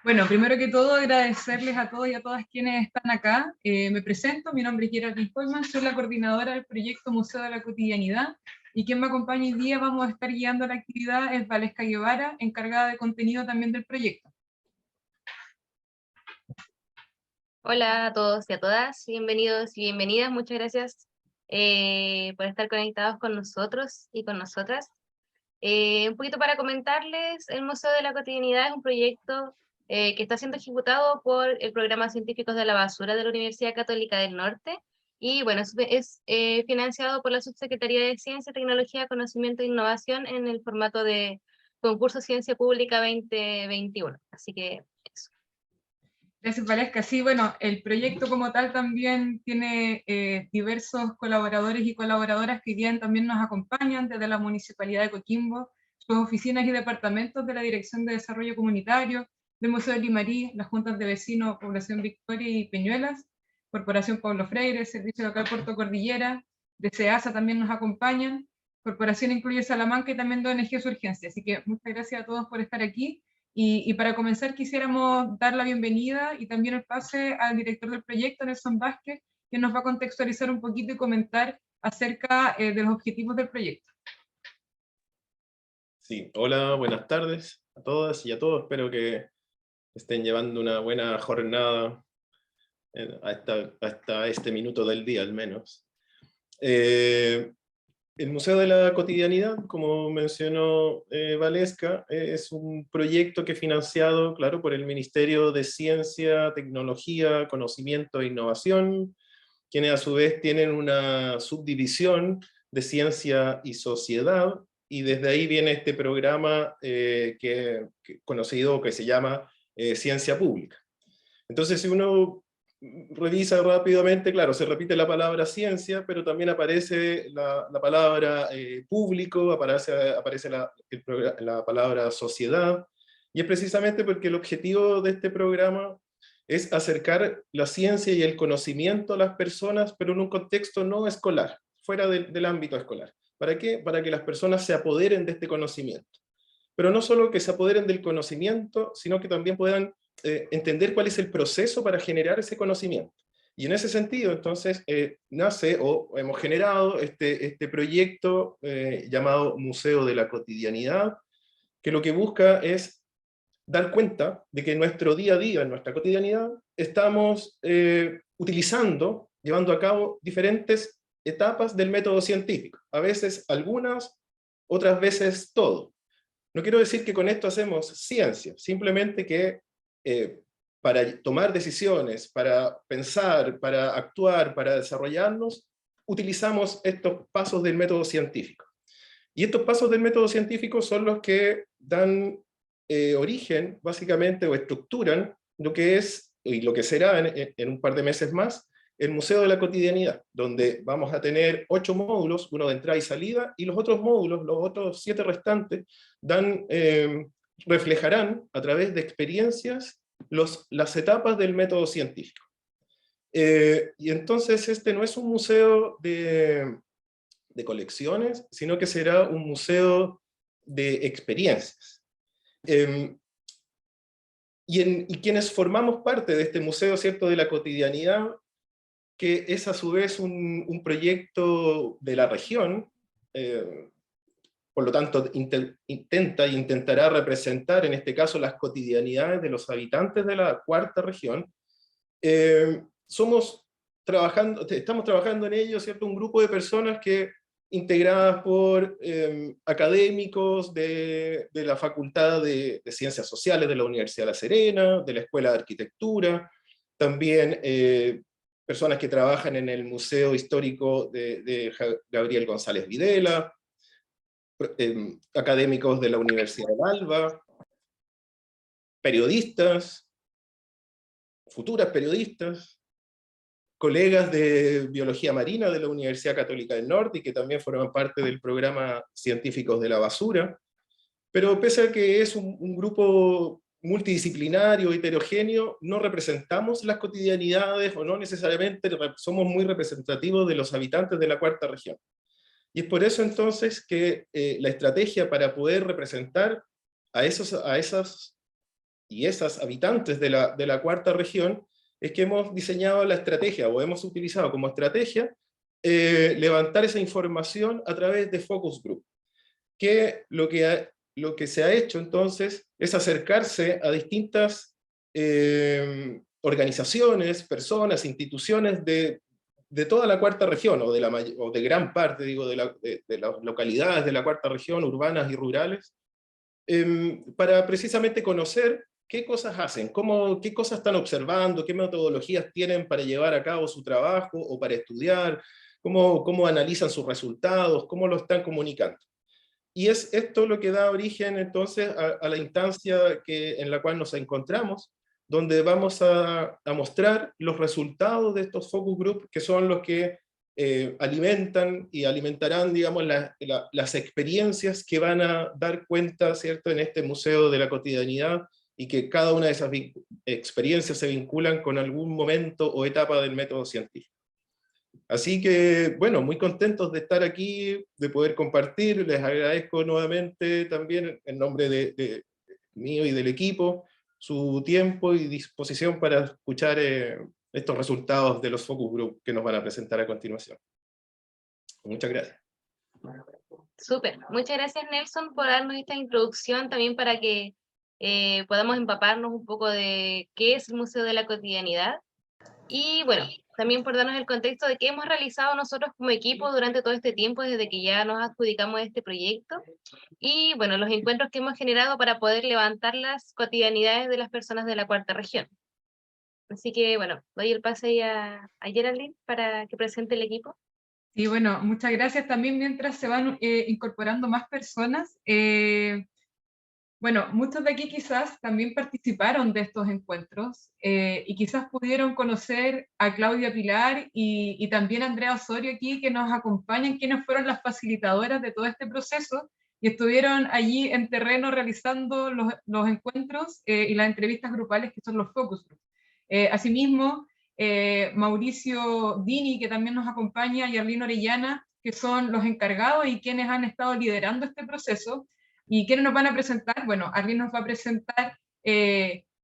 Bueno, primero que todo, agradecerles a todos y a todas quienes están acá. Me presento, mi nombre es Geraldine Colman, soy la coordinadora del proyecto Museo de la Cotidianidad, y quien me acompaña hoy día vamos a estar guiando la actividad es Valesca Guevara, encargada de contenido también del proyecto. Hola a todos y a todas, bienvenidos y bienvenidas, muchas gracias por estar conectados con nosotros y con nosotras. Un poquito para comentarles, el Museo de la Cotidianidad es un proyecto que está siendo ejecutado por el Programa Científicos de la Basura de la Universidad Católica del Norte, y bueno, es financiado por la Subsecretaría de Ciencia, Tecnología, Conocimiento e Innovación en el formato de concurso Ciencia Pública 2021, así que eso. Gracias, Valesca. Sí, bueno, el proyecto como tal también tiene diversos colaboradores y colaboradoras que también nos acompañan desde la Municipalidad de Coquimbo, sus oficinas y departamentos de la Dirección de Desarrollo Comunitario, del Museo de Limarí, las juntas de vecinos, Población Victoria y Peñuelas, Corporación Pablo Freire, Servicio Local Puerto Cordillera, de SEASA también nos acompañan, Corporación Incluye Salamanca y también de ONG Urgencia. Así que muchas gracias a todos por estar aquí. Y para comenzar quisiéramos dar la bienvenida y también el pase al director del proyecto, Nelson Vázquez, que nos va a contextualizar un poquito y comentar acerca de los objetivos del proyecto. Sí, hola, buenas tardes a todas y a todos. Espero que estén llevando una buena jornada hasta este minuto del día al menos. El Museo de la Cotidianidad, como mencionó Valesca, es un proyecto que es financiado, claro, por el Ministerio de Ciencia, Tecnología, Conocimiento e Innovación, quienes a su vez tienen una subdivisión de Ciencia y Sociedad, y desde ahí viene este programa conocido que se llama Ciencia Pública. Entonces, si uno revisa rápidamente, claro, se repite la palabra ciencia, pero también aparece la palabra público, aparece la palabra sociedad, y es precisamente porque el objetivo de este programa es acercar la ciencia y el conocimiento a las personas, pero en un contexto no escolar, fuera del ámbito escolar. ¿Para qué? Para que las personas se apoderen de este conocimiento. Pero no solo que se apoderen del conocimiento, sino que también puedan entender cuál es el proceso para generar ese conocimiento. Y en ese sentido, entonces, nace o hemos generado este proyecto llamado Museo de la Cotidianidad, que lo que busca es dar cuenta de que en nuestro día a día, en nuestra cotidianidad, estamos utilizando, llevando a cabo diferentes etapas del método científico. A veces algunas, otras veces todo. No quiero decir que con esto hacemos ciencia, simplemente que para tomar decisiones, para pensar, para actuar, para desarrollarnos, utilizamos estos pasos del método científico. Y estos pasos del método científico son los que dan origen, básicamente, o estructuran lo que es, y lo que será en un par de meses más, el Museo de la Cotidianidad, donde vamos a tener 8 módulos, uno de entrada y salida, y los otros módulos, los otros 7 restantes, reflejarán a través de experiencias las etapas del método científico. Y entonces este no es un museo de colecciones, sino que será un museo de experiencias. Y quienes formamos parte de este museo, ¿cierto?, de la cotidianidad, que es a su vez un proyecto de la región, por lo tanto intenta y intentará representar en este caso las cotidianidades de los habitantes de la cuarta región. Estamos trabajando en ello, ¿cierto?, un grupo de personas que integradas por académicos de la Facultad de Ciencias Sociales de la Universidad de La Serena, de la Escuela de Arquitectura, también personas que trabajan en el Museo Histórico de Gabriel González Videla, académicos de la Universidad de Alba, periodistas, futuras periodistas, colegas de biología marina de la Universidad Católica del Norte y que también forman parte del programa Científicos de la Basura. Pero pese a que es un grupo multidisciplinario, heterogéneo, no representamos las cotidianidades o no necesariamente somos muy representativos de los habitantes de la cuarta región. Y es por eso entonces que la estrategia para poder representar a esas y esas habitantes de la cuarta región, es que hemos diseñado la estrategia, o hemos utilizado como estrategia, levantar esa información a través de focus group, que lo que se ha hecho entonces es acercarse a distintas organizaciones, personas, instituciones de toda la cuarta región, o de gran parte, digo, de las localidades de la cuarta región, urbanas y rurales, para precisamente conocer qué cosas hacen, qué cosas están observando, qué metodologías tienen para llevar a cabo su trabajo o para estudiar, cómo analizan sus resultados, cómo lo están comunicando. Y es esto lo que da origen entonces a la instancia en la cual nos encontramos, donde vamos a mostrar los resultados de estos focus group, que son los que alimentan y alimentarán, digamos, las experiencias que van a dar cuenta, ¿cierto?, en este Museo de la Cotidianidad, y que cada una de esas experiencias se vinculan con algún momento o etapa del método científico. Así que, bueno, muy contentos de estar aquí, de poder compartir. Les agradezco nuevamente también en nombre de mío y del equipo su tiempo y disposición para escuchar estos resultados de los focus group que nos van a presentar a continuación. Muchas gracias. Súper. Muchas gracias, Nelson, por darnos esta introducción también para que podamos empaparnos un poco de qué es el Museo de la Cotidianidad. Y bueno, también por darnos el contexto de qué hemos realizado nosotros como equipo durante todo este tiempo, desde que ya nos adjudicamos este proyecto. Y bueno, los encuentros que hemos generado para poder levantar las cotidianidades de las personas de la cuarta región. Así que bueno, doy el pase a Geraldine para que presente el equipo. Y bueno, muchas gracias también mientras se van incorporando más personas. Bueno, muchos de aquí quizás también participaron de estos encuentros y quizás pudieron conocer a Claudia Pilar y también a Andrea Osorio aquí, que nos acompañan, quienes fueron las facilitadoras de todo este proceso y estuvieron allí en terreno realizando los encuentros y las entrevistas grupales, que son los focus groups. Asimismo, Mauricio Dini, que también nos acompaña, y Arlene Orellana, que son los encargados y quienes han estado liderando este proceso. ¿Y quiénes nos van a presentar? Bueno, Arlene nos va a presentar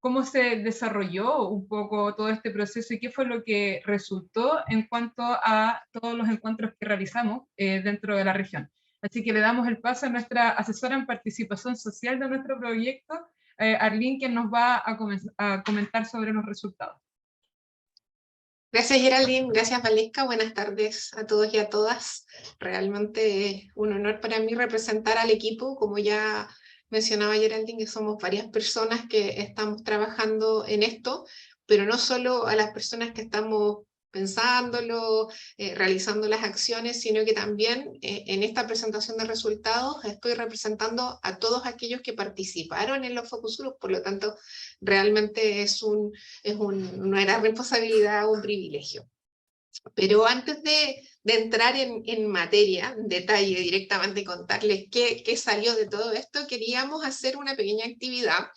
cómo se desarrolló un poco todo este proceso y qué fue lo que resultó en cuanto a todos los encuentros que realizamos dentro de la región. Así que le damos el paso a nuestra asesora en participación social de nuestro proyecto, Arlene, quien nos va a comentar sobre los resultados. Gracias, Geraldine. Gracias, Valesca. Buenas tardes a todos y a todas. Realmente es un honor para mí representar al equipo. Como ya mencionaba Geraldine, que somos varias personas que estamos trabajando en esto, pero no solo a las personas que estamos pensándolo, realizando las acciones, sino que también en esta presentación de resultados estoy representando a todos aquellos que participaron en los focus group. Por lo tanto, realmente es una gran responsabilidad, un privilegio. Pero antes de entrar en materia, en detalle, directamente contarles qué salió de todo esto, queríamos hacer una pequeña actividad.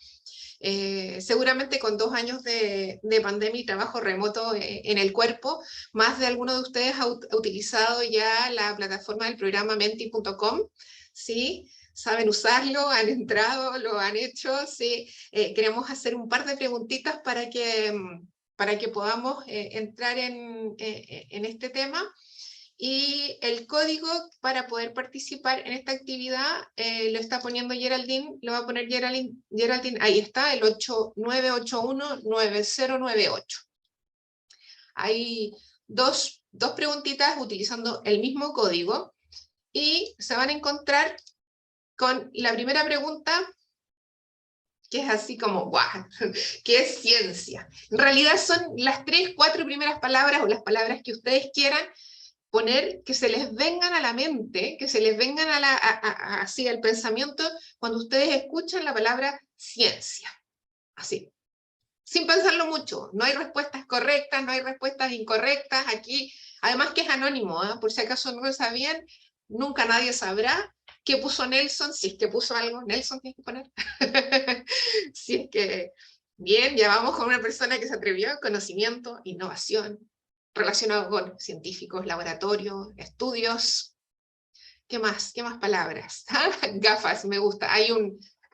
Seguramente con 2 años de pandemia y trabajo remoto en el cuerpo, más de alguno de ustedes ha utilizado ya la plataforma del programa menti.com, ¿sí? Saben usarlo, han entrado, lo han hecho, sí. Queremos hacer un par de preguntitas para que podamos entrar en este tema. Y el código para poder participar en esta actividad lo está poniendo Geraldine, lo va a poner Geraldine, ahí está, el 89819098. Hay dos preguntitas utilizando el mismo código y se van a encontrar con la primera pregunta, que es así como, ¡guau!, ¿qué es ciencia? En realidad son las 3, 4 primeras palabras o las palabras que ustedes quieran poner, que se les vengan a la mente, que se les vengan así al pensamiento cuando ustedes escuchan la palabra ciencia. Así, sin pensarlo mucho. No hay respuestas correctas, no hay respuestas incorrectas. Aquí, además que es anónimo, ¿eh? Por si acaso no lo sabían, nunca nadie sabrá qué puso Nelson, si es que puso algo. Nelson tiene que poner. Si es que, bien, ya vamos con una persona que se atrevió, conocimiento, innovación, relacionado con científicos, laboratorios, estudios. ¿Qué más? ¿Qué más palabras? Gafas, me gusta. Hay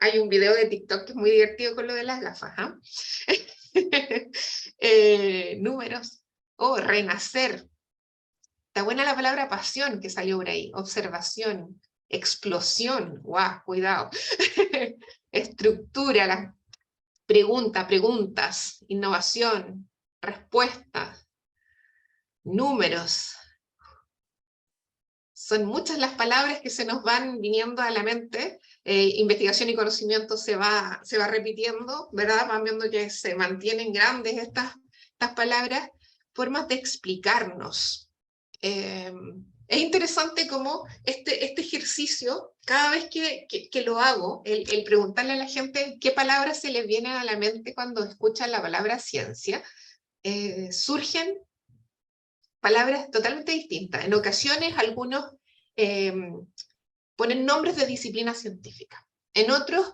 Hay un video de TikTok que es muy divertido con lo de las gafas. ¿Ah? Números. Oh, renacer. Está buena la palabra pasión que salió por ahí. Observación. Explosión. ¡Guau! Cuidado. Estructura. La pregunta, preguntas. Innovación. Respuestas. Números. Son muchas las palabras que se nos van viniendo a la mente. Investigación y conocimiento se va repitiendo, ¿verdad? Van viendo que se mantienen grandes estas palabras. Formas de explicarnos. Es interesante cómo este ejercicio, cada vez que lo hago, el preguntarle a la gente qué palabras se les vienen a la mente cuando escuchan la palabra ciencia, surgen palabras totalmente distintas. En ocasiones algunos ponen nombres de disciplinas científicas. En otros,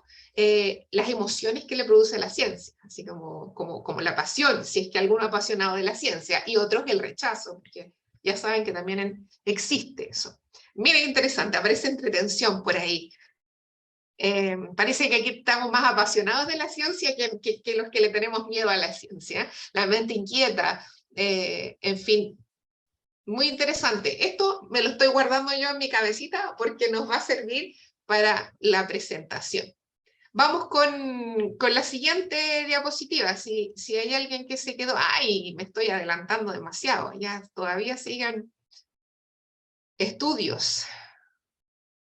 las emociones que le produce la ciencia, así como la pasión, si es que alguno apasionado de la ciencia, y otros el rechazo, porque ya saben que también existe eso. Miren, interesante, aparece entretención por ahí. Parece que aquí estamos más apasionados de la ciencia que los que le tenemos miedo a la ciencia. La mente inquieta, en fin. Muy interesante. Esto me lo estoy guardando yo en mi cabecita porque nos va a servir para la presentación. Vamos con la siguiente diapositiva. Si hay alguien que se quedó, ¡ay! Me estoy adelantando demasiado. Ya todavía sigan estudios.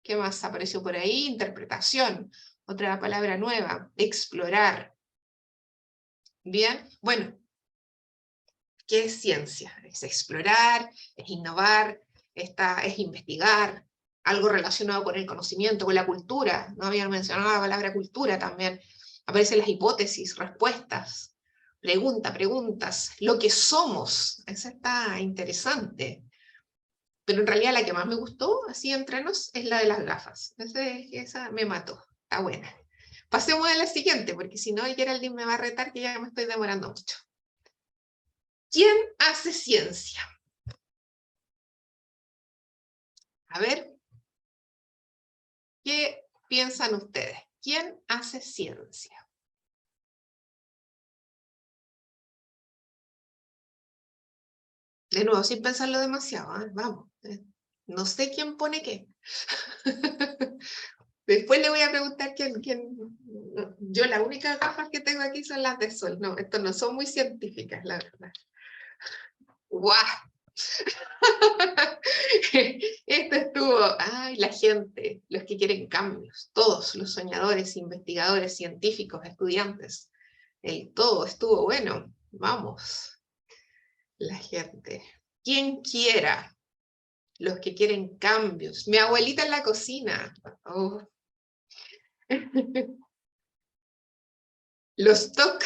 ¿Qué más apareció por ahí? Interpretación. Otra palabra nueva. Explorar. Bien. Bueno. ¿Qué es ciencia? Es explorar, es innovar, es investigar, algo relacionado con el conocimiento, con la cultura. No habían mencionado la palabra cultura también. Aparecen las hipótesis, respuestas, preguntas, lo que somos. Esa está interesante. Pero en realidad la que más me gustó, así entre nos, es la de las gafas. Esa me mató, está buena. Pasemos a la siguiente, porque si no, Geraldine me va a retar que ya me estoy demorando mucho. ¿Quién hace ciencia? A ver, ¿qué piensan ustedes? ¿Quién hace ciencia? De nuevo, sin pensarlo demasiado, ¿eh? Vamos. No sé quién pone qué. Después le voy a preguntar quién. Yo la única gafas que tengo aquí son las de sol. No, estas no son muy científicas, la verdad. ¡Guau! Esto estuvo, ay, la gente, los que quieren cambios, todos los soñadores, investigadores, científicos, estudiantes, todo estuvo bueno, vamos, la gente, quien quiera, los que quieren cambios, mi abuelita en la cocina, oh. Los TOC.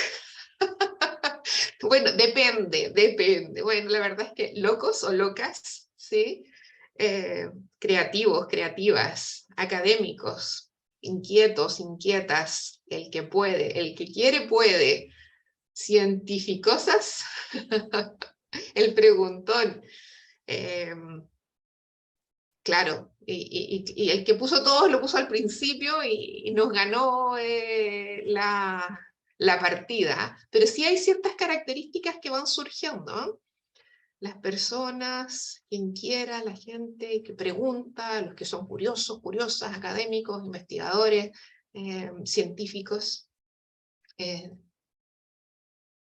Bueno, depende. Bueno, la verdad es que locos o locas, ¿sí? Creativos, creativas, académicos, inquietos, inquietas, el que puede, el que quiere puede, científicosas, el preguntón, claro, y el que puso todos lo puso al principio y nos ganó la partida, pero sí hay ciertas características que van surgiendo. Las personas, quien quiera, la gente que pregunta, los que son curiosos, curiosas, académicos, investigadores, científicos,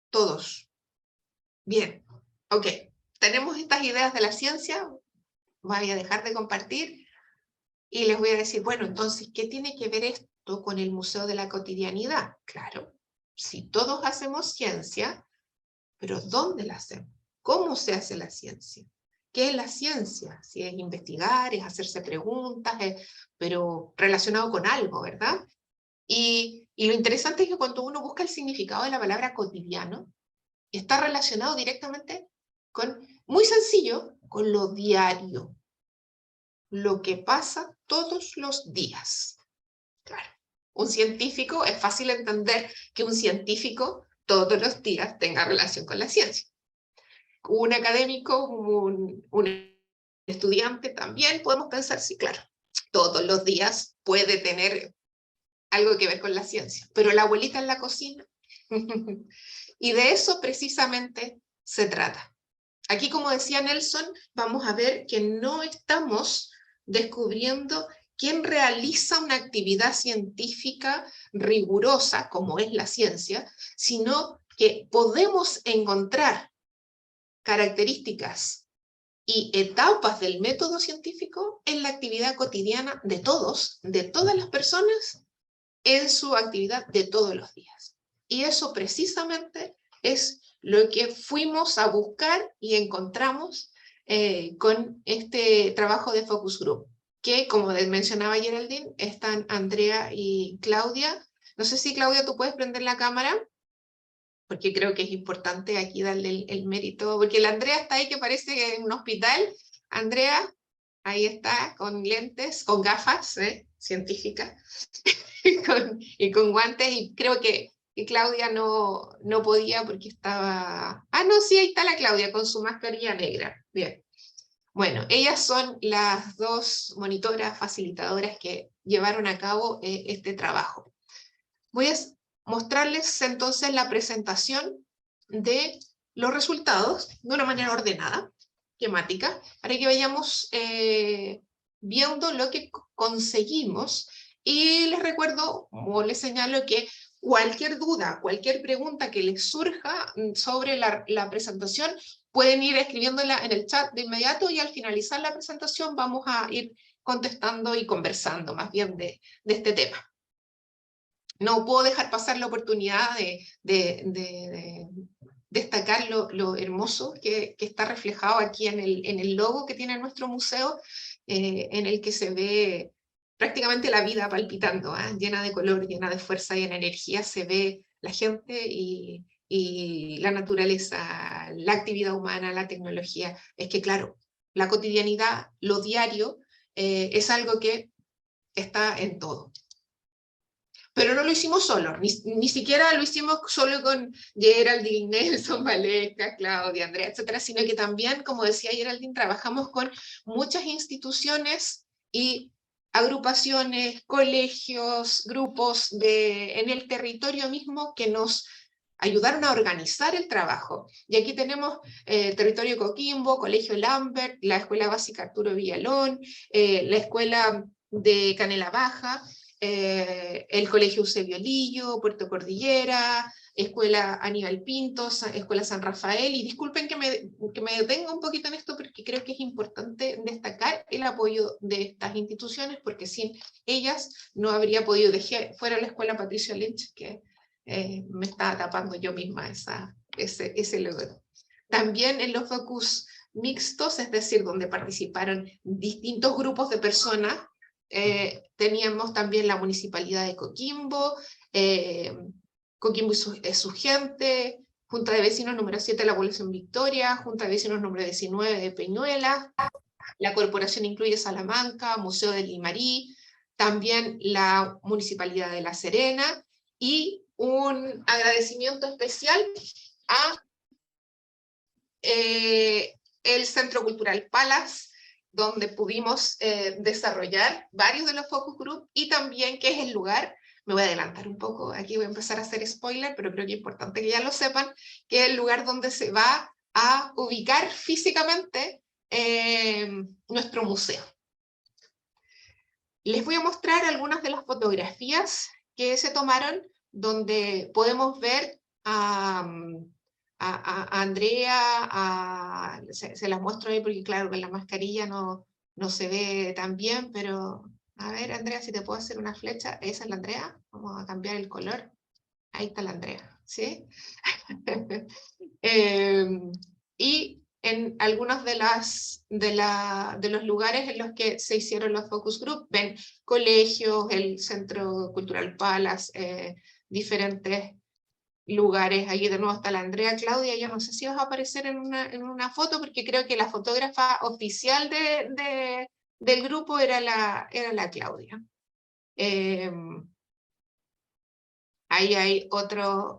todos. Bien, ok, tenemos estas ideas de la ciencia, voy a dejar de compartir y les voy a decir, bueno, entonces, ¿qué tiene que ver esto con el Museo de la Cotidianidad? Claro, si todos hacemos ciencia, pero ¿dónde la hacemos? ¿Cómo se hace la ciencia? ¿Qué es la ciencia? Si es investigar, es hacerse preguntas, pero relacionado con algo, ¿verdad? Y lo interesante es que cuando uno busca el significado de la palabra cotidiano, está relacionado directamente con, muy sencillo, con lo diario. Lo que pasa todos los días. Claro, un científico, es fácil entender que un científico todos los días tenga relación con la ciencia. Un académico, un estudiante también podemos pensar, sí, claro, todos los días puede tener algo que ver con la ciencia, pero la abuelita en la cocina. Y de eso precisamente se trata. Aquí, como decía Nelson, vamos a ver que no estamos descubriendo quién realiza una actividad científica rigurosa, como es la ciencia, sino que podemos encontrar características y etapas del método científico en la actividad cotidiana de todos, de todas las personas, en su actividad de todos los días. Y eso precisamente es lo que fuimos a buscar y encontramos con este trabajo de Focus Group, que, como mencionaba Geraldine, están Andrea y Claudia. No sé si, Claudia, tú puedes prender la cámara, porque creo que es importante aquí darle el mérito, porque la Andrea está ahí que parece en un hospital. Andrea, ahí está, con lentes, con gafas científicas, y con guantes, y creo que Claudia no podía porque estaba... Ah, no, sí, ahí está la Claudia con su mascarilla negra. Bien. Bueno, ellas son las dos monitoras, facilitadoras que llevaron a cabo este trabajo. Voy a mostrarles entonces la presentación de los resultados de una manera ordenada, temática, para que vayamos viendo lo que conseguimos. Y les recuerdo, o les señalo, que cualquier duda, cualquier pregunta que les surja sobre la presentación, pueden ir escribiéndola en el chat de inmediato, y al finalizar la presentación vamos a ir contestando y conversando más bien de este tema. No puedo dejar pasar la oportunidad de destacar lo hermoso que está reflejado aquí en el logo que tiene nuestro museo, en el que se ve prácticamente la vida palpitando, llena de color, llena de fuerza y en energía. Se ve la gente y la naturaleza, la actividad humana, la tecnología. Es que, claro, la cotidianidad, lo diario, es algo que está en todo. Pero no lo hicimos solo, ni siquiera lo hicimos solo con Geraldine, Nelson, Valesca, Claudia, Andrea, etcétera, sino que también, como decía Geraldine, trabajamos con muchas instituciones y agrupaciones, colegios, grupos en el territorio mismo que nos ayudaron a organizar el trabajo. Y aquí tenemos Territorio Coquimbo, Colegio Lambert, la Escuela Básica Arturo Villalón, la Escuela de Canela Baja, el Colegio Eusebio Lillo, Puerto Cordillera, Escuela Aníbal Pinto, Escuela San Rafael, y disculpen que me detenga un poquito en esto porque creo que es importante destacar el apoyo de estas instituciones, porque sin ellas no habría podido dejar fuera la Escuela Patricio Lynch, que me estaba tapando yo misma ese logro. También en los focus mixtos, es decir, donde participaron distintos grupos de personas, teníamos también la Municipalidad de Coquimbo, Coquimbo y su gente, Junta de Vecinos número 7 de la Población Victoria, Junta de Vecinos número 19 de Peñuela, la corporación incluye Salamanca, Museo del Limarí, también la Municipalidad de La Serena, y un agradecimiento especial a el Centro Cultural Palas, donde pudimos desarrollar varios de los focus group, y también que es el lugar, me voy a adelantar un poco, aquí voy a empezar a hacer spoiler, pero creo que es importante que ya lo sepan, que es el lugar donde se va a ubicar físicamente nuestro museo. Les voy a mostrar algunas de las fotografías que se tomaron, donde podemos ver a Andrea, se las muestro ahí porque claro, con la mascarilla no se ve tan bien, pero a ver, Andrea, si te puedo hacer una flecha. Esa es la Andrea, vamos a cambiar el color. Ahí está la Andrea, ¿sí? Y en algunos de los lugares en los que se hicieron los focus group, ven colegios, el Centro Cultural Palas, diferentes lugares. Allí de nuevo está la Andrea. Claudia, yo no sé si vas a aparecer en una foto, porque creo que la fotógrafa oficial del grupo era la Claudia. Ahí hay otro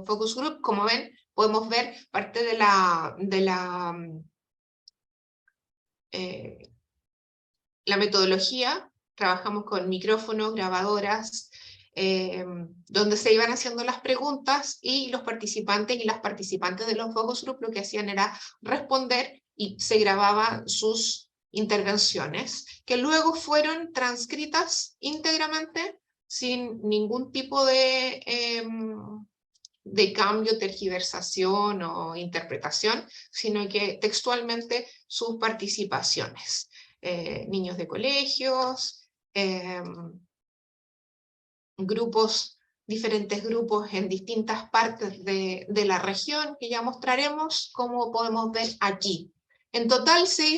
focus group. Como ven, podemos ver parte de la metodología. Trabajamos con micrófonos, grabadoras, donde se iban haciendo las preguntas y los participantes y las participantes de los focus group lo que hacían era responder y se grababan sus intervenciones, que luego fueron transcritas íntegramente sin ningún tipo de cambio, tergiversación o interpretación, sino que textualmente sus participaciones. Niños de colegios, diferentes grupos en distintas partes de la región, que ya mostraremos, como podemos ver aquí. En total se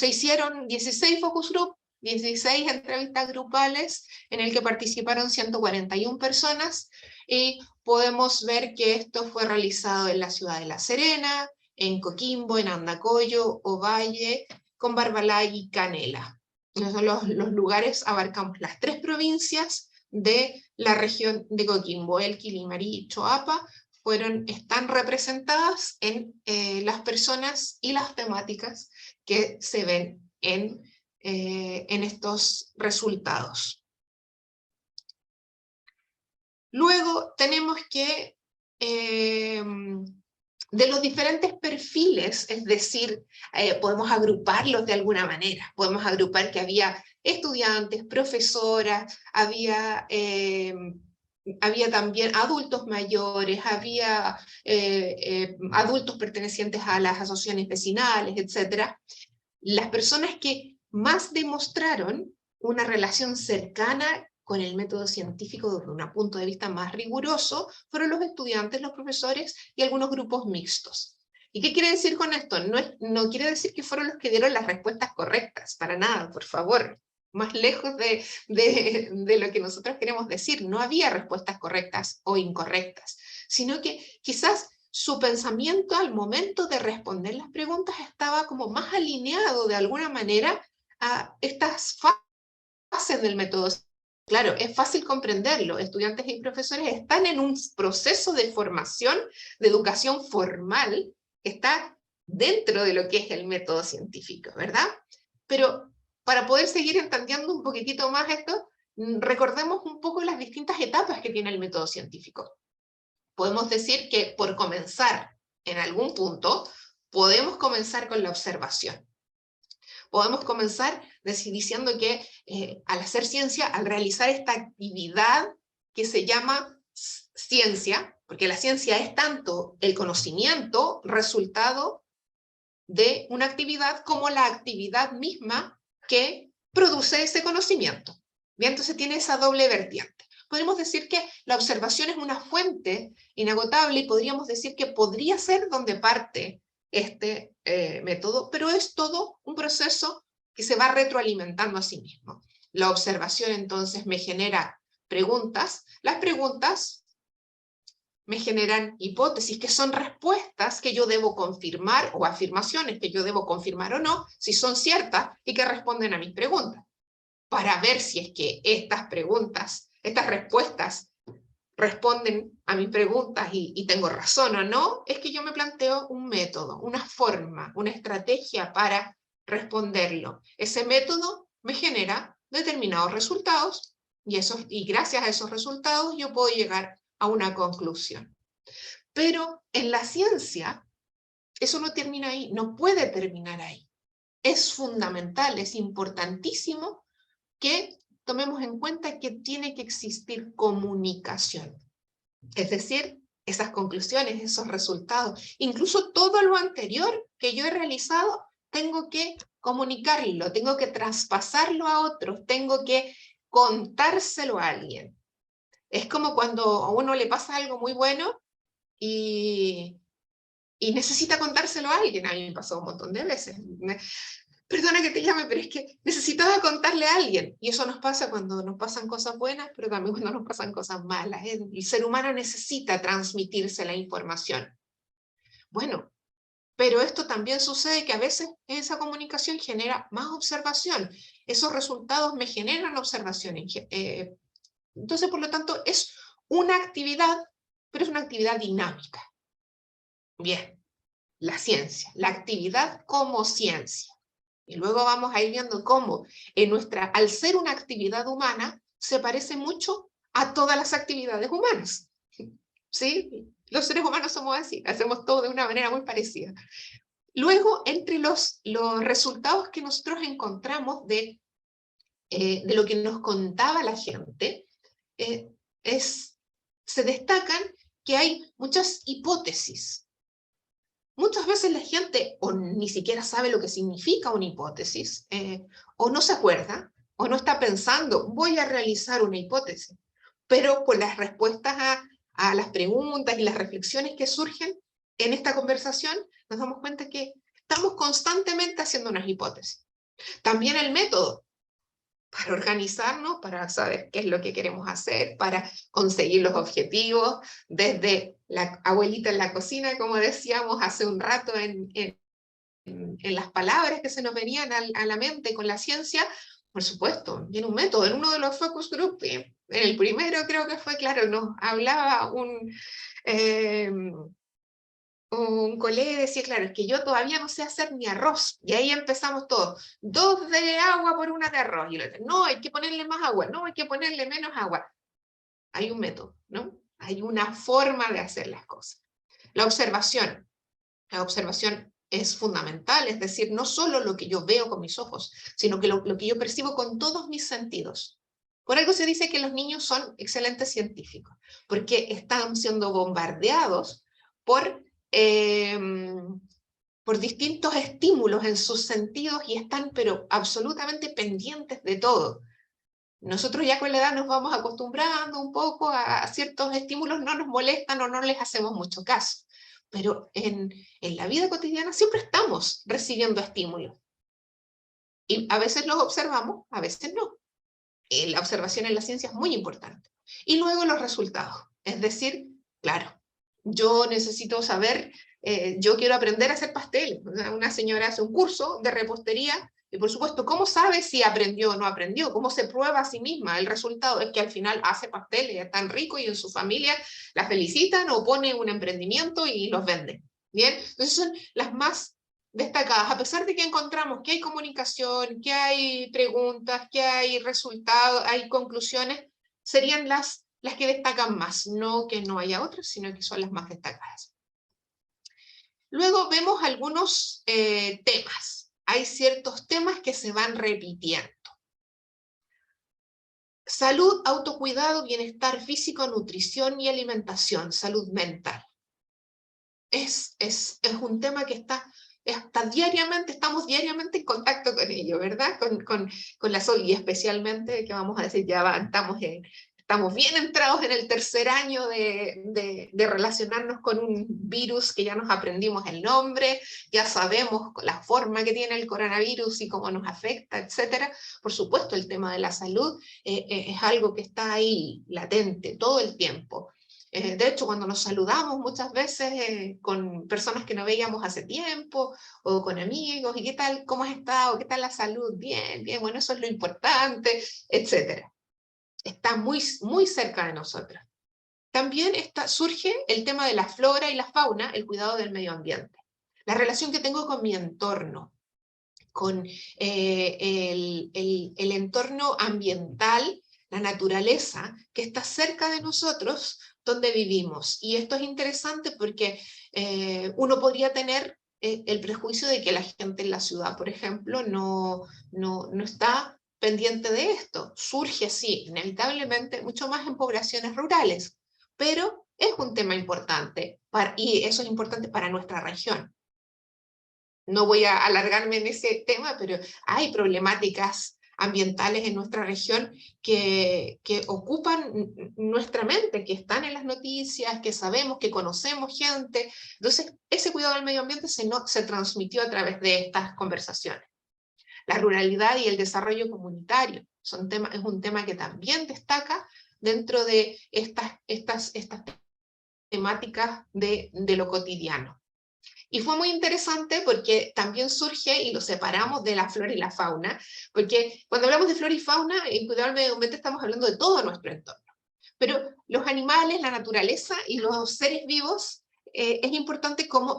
hicieron 16 focus group, 16 entrevistas grupales, en el que participaron 141 personas, y podemos ver que esto fue realizado en la ciudad de La Serena, en Coquimbo, en Andacollo, Ovalle, con Barbalay y Canela. Los lugares abarcamos las 3 provincias de la región de Coquimbo, Elqui, Limarí y Choapa, están representadas en las personas y las temáticas que se ven en estos resultados. Luego tenemos que, de los diferentes perfiles, es decir, podemos agruparlos de alguna manera. Podemos agrupar que había estudiantes, profesoras, había también adultos mayores, había adultos pertenecientes a las asociaciones vecinales, etc. Las personas que más demostraron una relación cercana con el método científico desde un punto de vista más riguroso fueron los estudiantes, los profesores y algunos grupos mixtos. ¿Y qué quiere decir con esto? No quiere decir que fueron los que dieron las respuestas correctas, para nada, por favor. Más lejos de lo que nosotros queremos decir. No había respuestas correctas o incorrectas, sino que quizás su pensamiento al momento de responder las preguntas estaba como más alineado de alguna manera a estas fases del método. Claro, es fácil comprenderlo. Estudiantes y profesores están en un proceso de formación, de educación formal, que está dentro de lo que es el método científico, ¿verdad? Pero para poder seguir entendiendo un poquitito más esto, recordemos un poco las distintas etapas que tiene el método científico. Podemos decir que por comenzar en algún punto, podemos comenzar con la observación. Podemos comenzar diciendo que al hacer ciencia, al realizar esta actividad que se llama ciencia, porque la ciencia es tanto el conocimiento resultado de una actividad como la actividad misma que produce ese conocimiento. Bien, entonces tiene esa doble vertiente. Podemos decir que la observación es una fuente inagotable y podríamos decir que podría ser donde parte este método, pero es todo un proceso que se va retroalimentando a sí mismo. La observación entonces me genera preguntas, las preguntas me generan hipótesis, que son respuestas que yo debo confirmar, o afirmaciones que yo debo confirmar o no, si son ciertas y que responden a mis preguntas. Para ver si es que estas preguntas, estas respuestas responden a mis preguntas y tengo razón o no, es que yo me planteo un método, una forma, una estrategia para responderlo. Ese método me genera determinados resultados y gracias a esos resultados yo puedo llegar a una conclusión. Pero en la ciencia eso no termina ahí, no puede terminar ahí. Es fundamental, es importantísimo que tomemos en cuenta que tiene que existir comunicación. Es decir, esas conclusiones, esos resultados, incluso todo lo anterior que yo he realizado, tengo que comunicarlo, tengo que traspasarlo a otros, tengo que contárselo a alguien. Es como cuando a uno le pasa algo muy bueno y necesita contárselo a alguien. A mí me pasó un montón de veces. Perdona que te llame, pero es que necesitaba contarle a alguien. Y eso nos pasa cuando nos pasan cosas buenas, pero también cuando nos pasan cosas malas. El ser humano necesita transmitirse la información. Bueno, pero esto también sucede que a veces esa comunicación genera más observación. Esos resultados me generan observación. Entonces, por lo tanto, es una actividad, pero es una actividad dinámica. Bien, la ciencia, la actividad como ciencia. Y luego vamos a ir viendo cómo al ser una actividad humana, se parece mucho a todas las actividades humanas. ¿Sí? Los seres humanos somos así, hacemos todo de una manera muy parecida. Luego, entre los resultados que nosotros encontramos de lo que nos contaba la gente, se destacan que hay muchas hipótesis. Muchas veces la gente o ni siquiera sabe lo que significa una hipótesis, o no se acuerda, o no está pensando, voy a realizar una hipótesis. Pero por las respuestas a las preguntas y las reflexiones que surgen en esta conversación, nos damos cuenta que estamos constantemente haciendo unas hipótesis. También el método, para organizarnos, para saber qué es lo que queremos hacer, para conseguir los objetivos, desde la abuelita en la cocina, como decíamos hace un rato en las palabras que se nos venían a la mente con la ciencia. Por supuesto, tiene un método. En uno de los focus group, en el primero creo que fue, claro, nos hablaba un colega y decía, claro, es que yo todavía no sé hacer ni arroz. Y ahí empezamos todos. 2 de agua por 1 de arroz. Y no, hay que ponerle más agua. No, hay que ponerle menos agua. Hay un método, ¿no? Hay una forma de hacer las cosas. La observación. La observación es fundamental, es decir, no solo lo que yo veo con mis ojos, sino que lo que yo percibo con todos mis sentidos. Por algo se dice que los niños son excelentes científicos, porque están siendo bombardeados por distintos estímulos en sus sentidos y están pero absolutamente pendientes de todo. Nosotros ya con la edad nos vamos acostumbrando un poco a ciertos estímulos, no nos molestan o no les hacemos mucho caso. Pero en la vida cotidiana siempre estamos recibiendo estímulos. Y a veces los observamos, a veces no. La observación en la ciencia es muy importante. Y luego los resultados. Es decir, claro, yo necesito saber, yo quiero aprender a hacer pasteles. Una señora hace un curso de repostería y por supuesto, ¿cómo sabe si aprendió o no aprendió? ¿Cómo se prueba a sí misma? El resultado es que al final hace pasteles, es tan rico y en su familia la felicitan o pone un emprendimiento y los vende. ¿Bien? Entonces son las más destacadas, a pesar de que encontramos que hay comunicación, que hay preguntas, que hay resultados, hay conclusiones, serían las que destacan más, no que no haya otras, sino que son las más destacadas. Luego vemos algunos temas. Hay ciertos temas que se van repitiendo. Salud, autocuidado, bienestar físico, nutrición y alimentación, salud mental. Es un tema que estamos diariamente en contacto con ello, ¿verdad? Con la salud, y especialmente, que vamos a decir, ya estamos bien entrados en el 3er año de relacionarnos con un virus que ya nos aprendimos el nombre, ya sabemos la forma que tiene el coronavirus y cómo nos afecta, etc. Por supuesto, el tema de la salud es algo que está ahí latente todo el tiempo. De hecho, cuando nos saludamos muchas veces con personas que no veíamos hace tiempo, o con amigos, ¿y qué tal? ¿Cómo has estado? ¿Qué tal la salud? Bien, bien, bueno, eso es lo importante, etc. Está muy, muy cerca de nosotros. También surge el tema de la flora y la fauna, el cuidado del medio ambiente. La relación que tengo con mi entorno, con el entorno ambiental, la naturaleza, que está cerca de nosotros, donde vivimos. Y esto es interesante porque uno podría tener el prejuicio de que la gente en la ciudad, por ejemplo, no está pendiente de esto. Surge, sí, inevitablemente, mucho más en poblaciones rurales, pero es un tema importante, y eso es importante para nuestra región. No voy a alargarme en ese tema, pero hay problemáticas ambientales en nuestra región que ocupan nuestra mente, que están en las noticias, que sabemos, que conocemos gente. Entonces, ese cuidado del medio ambiente se transmitió a través de estas conversaciones. La ruralidad y el desarrollo comunitario es un tema que también destaca dentro de estas temáticas de lo cotidiano. Y fue muy interesante porque también surge, y lo separamos de la flora y la fauna, porque cuando hablamos de flora y fauna, en cuidado del medio ambiente estamos hablando de todo nuestro entorno. Pero los animales, la naturaleza y los seres vivos, es importante cómo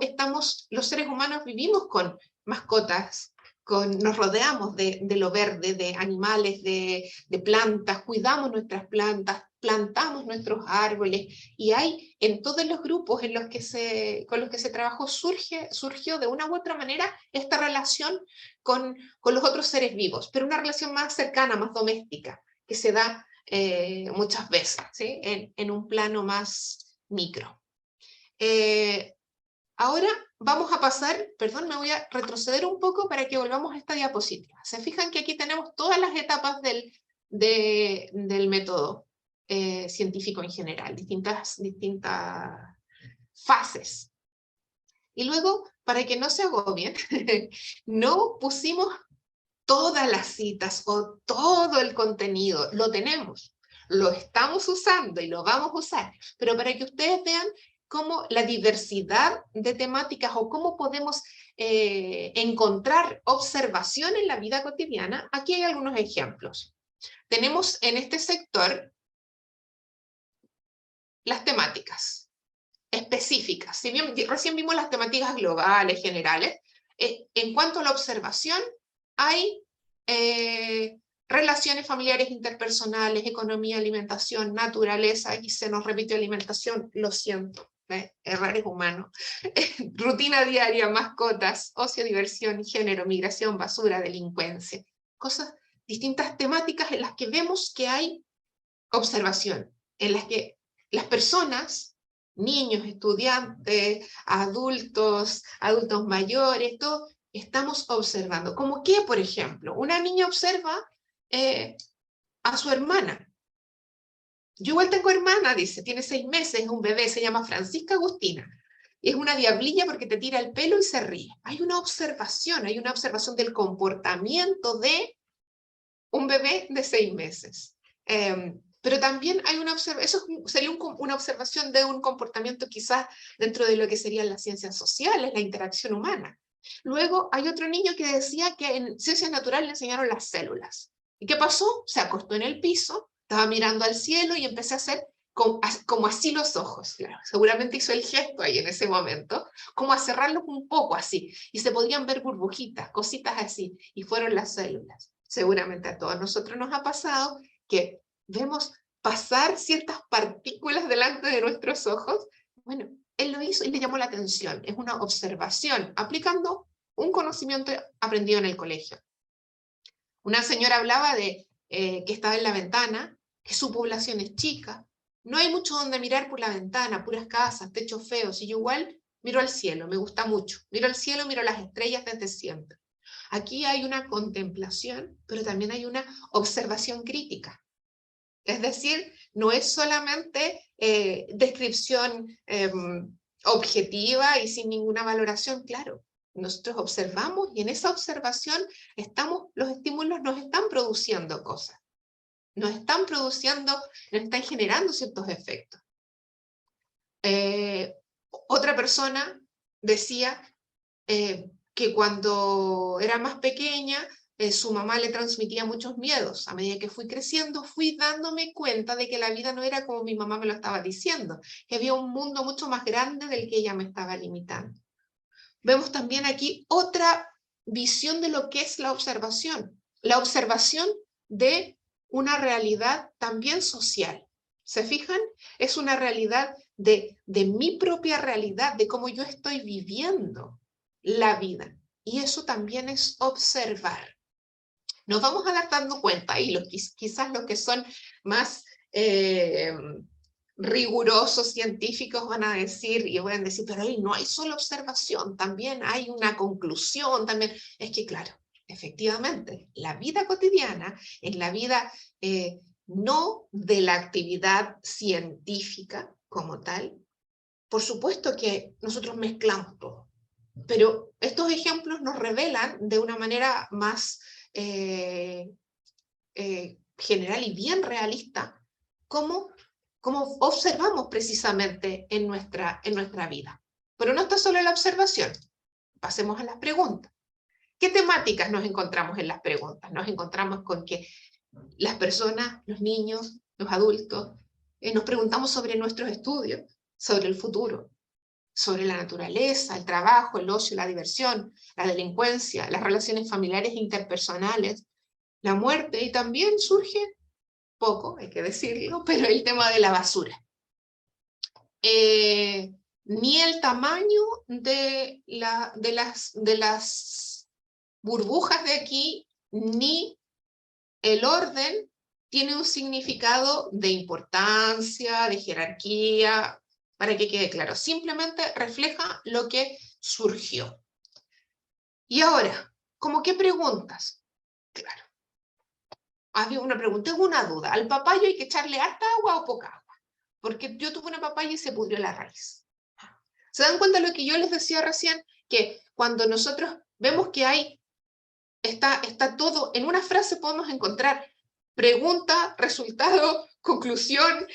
los seres humanos vivimos con mascotas, nos rodeamos de lo verde, de animales, de plantas, cuidamos nuestras plantas, plantamos nuestros árboles, y hay en todos los grupos con los que se trabajó surgió de una u otra manera esta relación con los otros seres vivos, pero una relación más cercana, más doméstica, que se da muchas veces, ¿sí? en un plano más micro. Ahora vamos a pasar, perdón, me voy a retroceder un poco para que volvamos a esta diapositiva. Se fijan que aquí tenemos todas las etapas del método científico en general, distintas fases. Y luego, para que no se agobien, no pusimos todas las citas o todo el contenido, lo tenemos, lo estamos usando y lo vamos a usar, pero para que ustedes vean cómo la diversidad de temáticas o cómo podemos encontrar observación en la vida cotidiana, aquí hay algunos ejemplos. Tenemos en este sector las temáticas específicas. Si bien recién vimos las temáticas globales, generales, en cuanto a la observación, hay relaciones familiares interpersonales, economía, alimentación, naturaleza, y se nos repitió alimentación, lo siento, errores humanos, rutina diaria, mascotas, ocio, diversión, género, migración, basura, delincuencia, cosas, distintas temáticas en las que vemos que hay observación, en las que las personas, niños, estudiantes, adultos mayores, todos estamos observando. Como que, por ejemplo, una niña observa a su hermana. Yo igual tengo hermana, dice, tiene 6 meses, es un bebé, se llama Francisca Agustina. Es una diablilla porque te tira el pelo y se ríe. Hay una observación del comportamiento de un bebé de 6 meses. Pero también hay una observación, eso sería una observación de un comportamiento quizás dentro de lo que serían las ciencias sociales, la interacción humana. Luego hay otro niño que decía que en ciencias naturales le enseñaron las células. ¿Y qué pasó? Se acostó en el piso, estaba mirando al cielo y empecé a hacer como así los ojos. Claro, seguramente hizo el gesto ahí en ese momento, como a cerrarlos un poco así. Y se podían ver burbujitas, cositas así, y fueron las células. Seguramente a todos nosotros nos ha pasado que vemos pasar ciertas partículas delante de nuestros ojos. Bueno, él lo hizo y le llamó la atención. Es una observación, aplicando un conocimiento aprendido en el colegio. Una señora hablaba de que estaba en la ventana, que su población es chica, no hay mucho donde mirar por la ventana, puras casas, techos feos, y yo igual miro al cielo, me gusta mucho. Miro al cielo, miro las estrellas desde siempre. Aquí hay una contemplación, pero también hay una observación crítica. Es decir, no es solamente descripción objetiva y sin ninguna valoración, claro. Nosotros observamos y en esa observación los estímulos nos están produciendo cosas. Nos están generando ciertos efectos. Otra persona decía que cuando era más pequeña, su mamá le transmitía muchos miedos. A medida que fui creciendo, fui dándome cuenta de que la vida no era como mi mamá me lo estaba diciendo, que había un mundo mucho más grande del que ella me estaba limitando. Vemos también aquí otra visión de lo que es la observación de una realidad también social. ¿Se fijan? Es una realidad de mi propia realidad, de cómo yo estoy viviendo la vida. Y eso también es observar. Nos vamos a dar dando cuenta, y quizás los que son más rigurosos científicos van a decir, pero ahí no hay solo observación, también hay una conclusión, también. Es que claro, efectivamente, la vida cotidiana es la vida no de la actividad científica como tal. Por supuesto que nosotros mezclamos todo, pero estos ejemplos nos revelan de una manera más general y bien realista cómo observamos precisamente en nuestra vida. Pero no está solo la observación. Pasemos a las preguntas. ¿Qué temáticas nos encontramos en las preguntas? Nos encontramos con que las personas, los niños, los adultos, nos preguntamos sobre nuestros estudios, sobre el futuro, sobre la naturaleza, el trabajo, el ocio, la diversión, la delincuencia, las relaciones familiares e interpersonales, la muerte, y también surge, poco, hay que decirlo, pero el tema de la basura. Ni el tamaño de las burbujas de aquí, ni el orden tiene un significado de importancia, de jerarquía, para que quede claro. Simplemente refleja lo que surgió. Y ahora, ¿cómo qué preguntas? Claro. Había una pregunta, tengo una duda. ¿Al papayo hay que echarle harta agua o poca agua? Porque yo tuve una papaya y se pudrió la raíz. ¿Se dan cuenta de lo que yo les decía recién? Que cuando nosotros vemos que está todo, en una frase podemos encontrar pregunta, resultado, conclusión,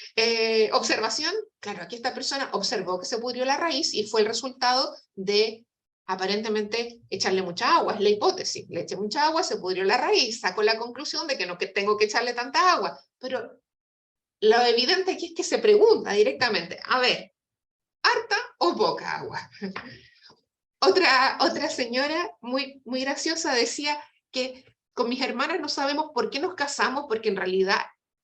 observación. Claro, aquí esta persona observó que se pudrió la raíz y fue el resultado de, aparentemente, echarle mucha agua. Es la hipótesis. Le eché mucha agua, se pudrió la raíz. Saco la conclusión de que no que tengo que echarle tanta agua. Pero lo evidente aquí es que se pregunta directamente, a ver, ¿harta o poca agua? Otra señora muy graciosa decía que con mis hermanas no sabemos por qué nos casamos, porque en realidad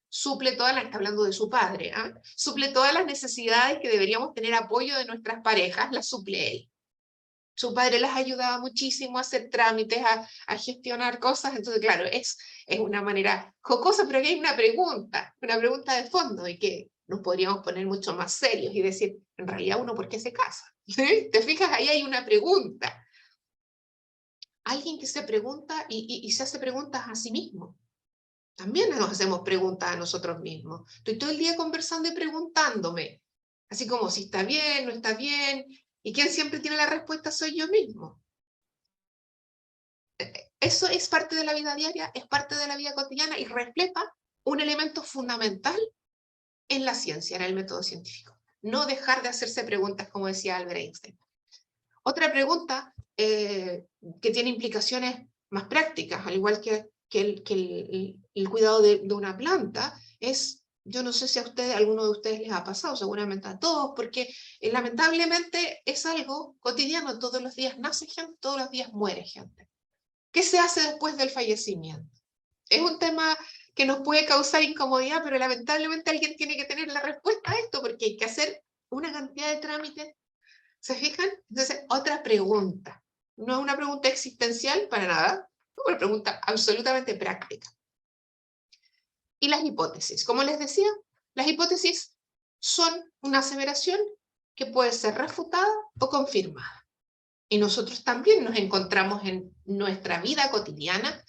suple todas las, está hablando de su padre, suple todas las necesidades que deberíamos tener apoyo de nuestras parejas, las suple él. Su padre las ayudaba muchísimo a hacer trámites, a gestionar cosas, entonces claro, es una manera jocosa, pero aquí hay una pregunta de fondo, y que nos podríamos poner mucho más serios y decir, en realidad uno, ¿por qué se casa? ¿Sí? ¿Te fijas? Ahí hay una pregunta. Alguien que se pregunta y se hace preguntas a sí mismo. También nos hacemos preguntas a nosotros mismos. Estoy todo el día conversando y preguntándome, así como si está bien, no está bien, y quien siempre tiene la respuesta soy yo mismo. Eso es parte de la vida diaria, es parte de la vida cotidiana y refleja un elemento fundamental en la ciencia, en el método científico. No dejar de hacerse preguntas, como decía Albert Einstein. Otra pregunta que tiene implicaciones más prácticas, al igual que el cuidado de una planta, es, yo no sé si a alguno de ustedes les ha pasado, seguramente a todos, porque lamentablemente es algo cotidiano, todos los días nace gente, todos los días muere gente. ¿Qué se hace después del fallecimiento? Es un tema que nos puede causar incomodidad, pero lamentablemente alguien tiene que tener la respuesta a esto, porque hay que hacer una cantidad de trámites. ¿Se fijan? Entonces, otra pregunta. No es una pregunta existencial para nada, es una pregunta absolutamente práctica. Y las hipótesis. Como les decía, las hipótesis son una aseveración que puede ser refutada o confirmada. Y nosotros también nos encontramos en nuestra vida cotidiana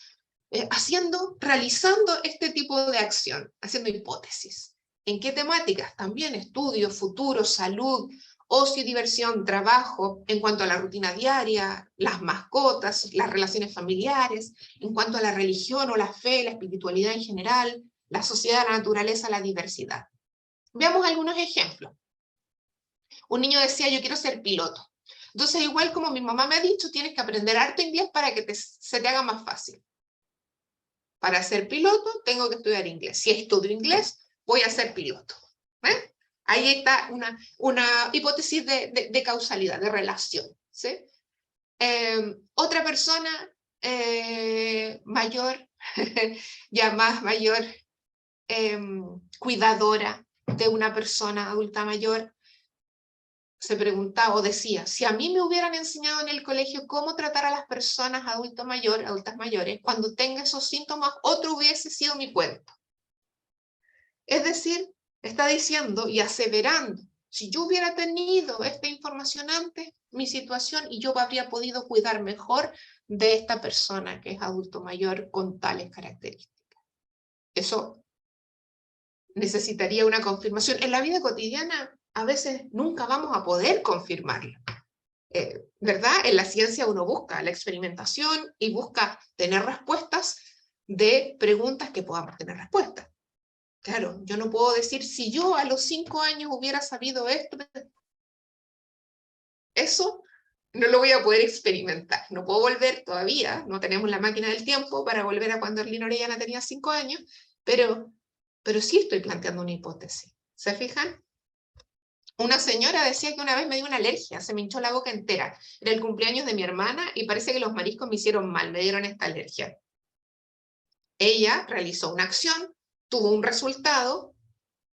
realizando este tipo de acción, haciendo hipótesis. ¿En qué temáticas? También estudio, futuro, salud, ocio y diversión, trabajo, en cuanto a la rutina diaria, las mascotas, las relaciones familiares, en cuanto a la religión o la fe, la espiritualidad en general, la sociedad, la naturaleza, la diversidad. Veamos algunos ejemplos. Un niño decía, yo quiero ser piloto. Entonces, igual como mi mamá me ha dicho, tienes que aprender harto inglés para que se te haga más fácil. Para ser piloto, tengo que estudiar inglés. Si estudio inglés, voy a ser piloto. Ahí está una hipótesis de causalidad, de relación. ¿Sí? Otra persona mayor, ya más mayor, cuidadora de una persona adulta mayor, se preguntaba o decía, si a mí me hubieran enseñado en el colegio cómo tratar a las personas adultas mayores, cuando tenga esos síntomas, otro hubiese sido mi cuento. Es decir, está diciendo y aseverando, si yo hubiera tenido esta información antes, mi situación, y yo habría podido cuidar mejor de esta persona que es adulto mayor con tales características. Eso necesitaría una confirmación. En la vida cotidiana, a veces nunca vamos a poder confirmarlo. ¿Verdad? En la ciencia uno busca la experimentación y busca tener respuestas de preguntas que podamos tener respuestas. Claro, yo no puedo decir, si yo a los 5 años hubiera sabido esto, eso no lo voy a poder experimentar. No puedo volver todavía, no tenemos la máquina del tiempo para volver a cuando Erlín Orellana tenía 5 años, pero sí estoy planteando una hipótesis. ¿Se fijan? Una señora decía que una vez me dio una alergia, se me hinchó la boca entera. Era el cumpleaños de mi hermana y parece que los mariscos me hicieron mal, me dieron esta alergia. Ella realizó una acción, tuvo un resultado,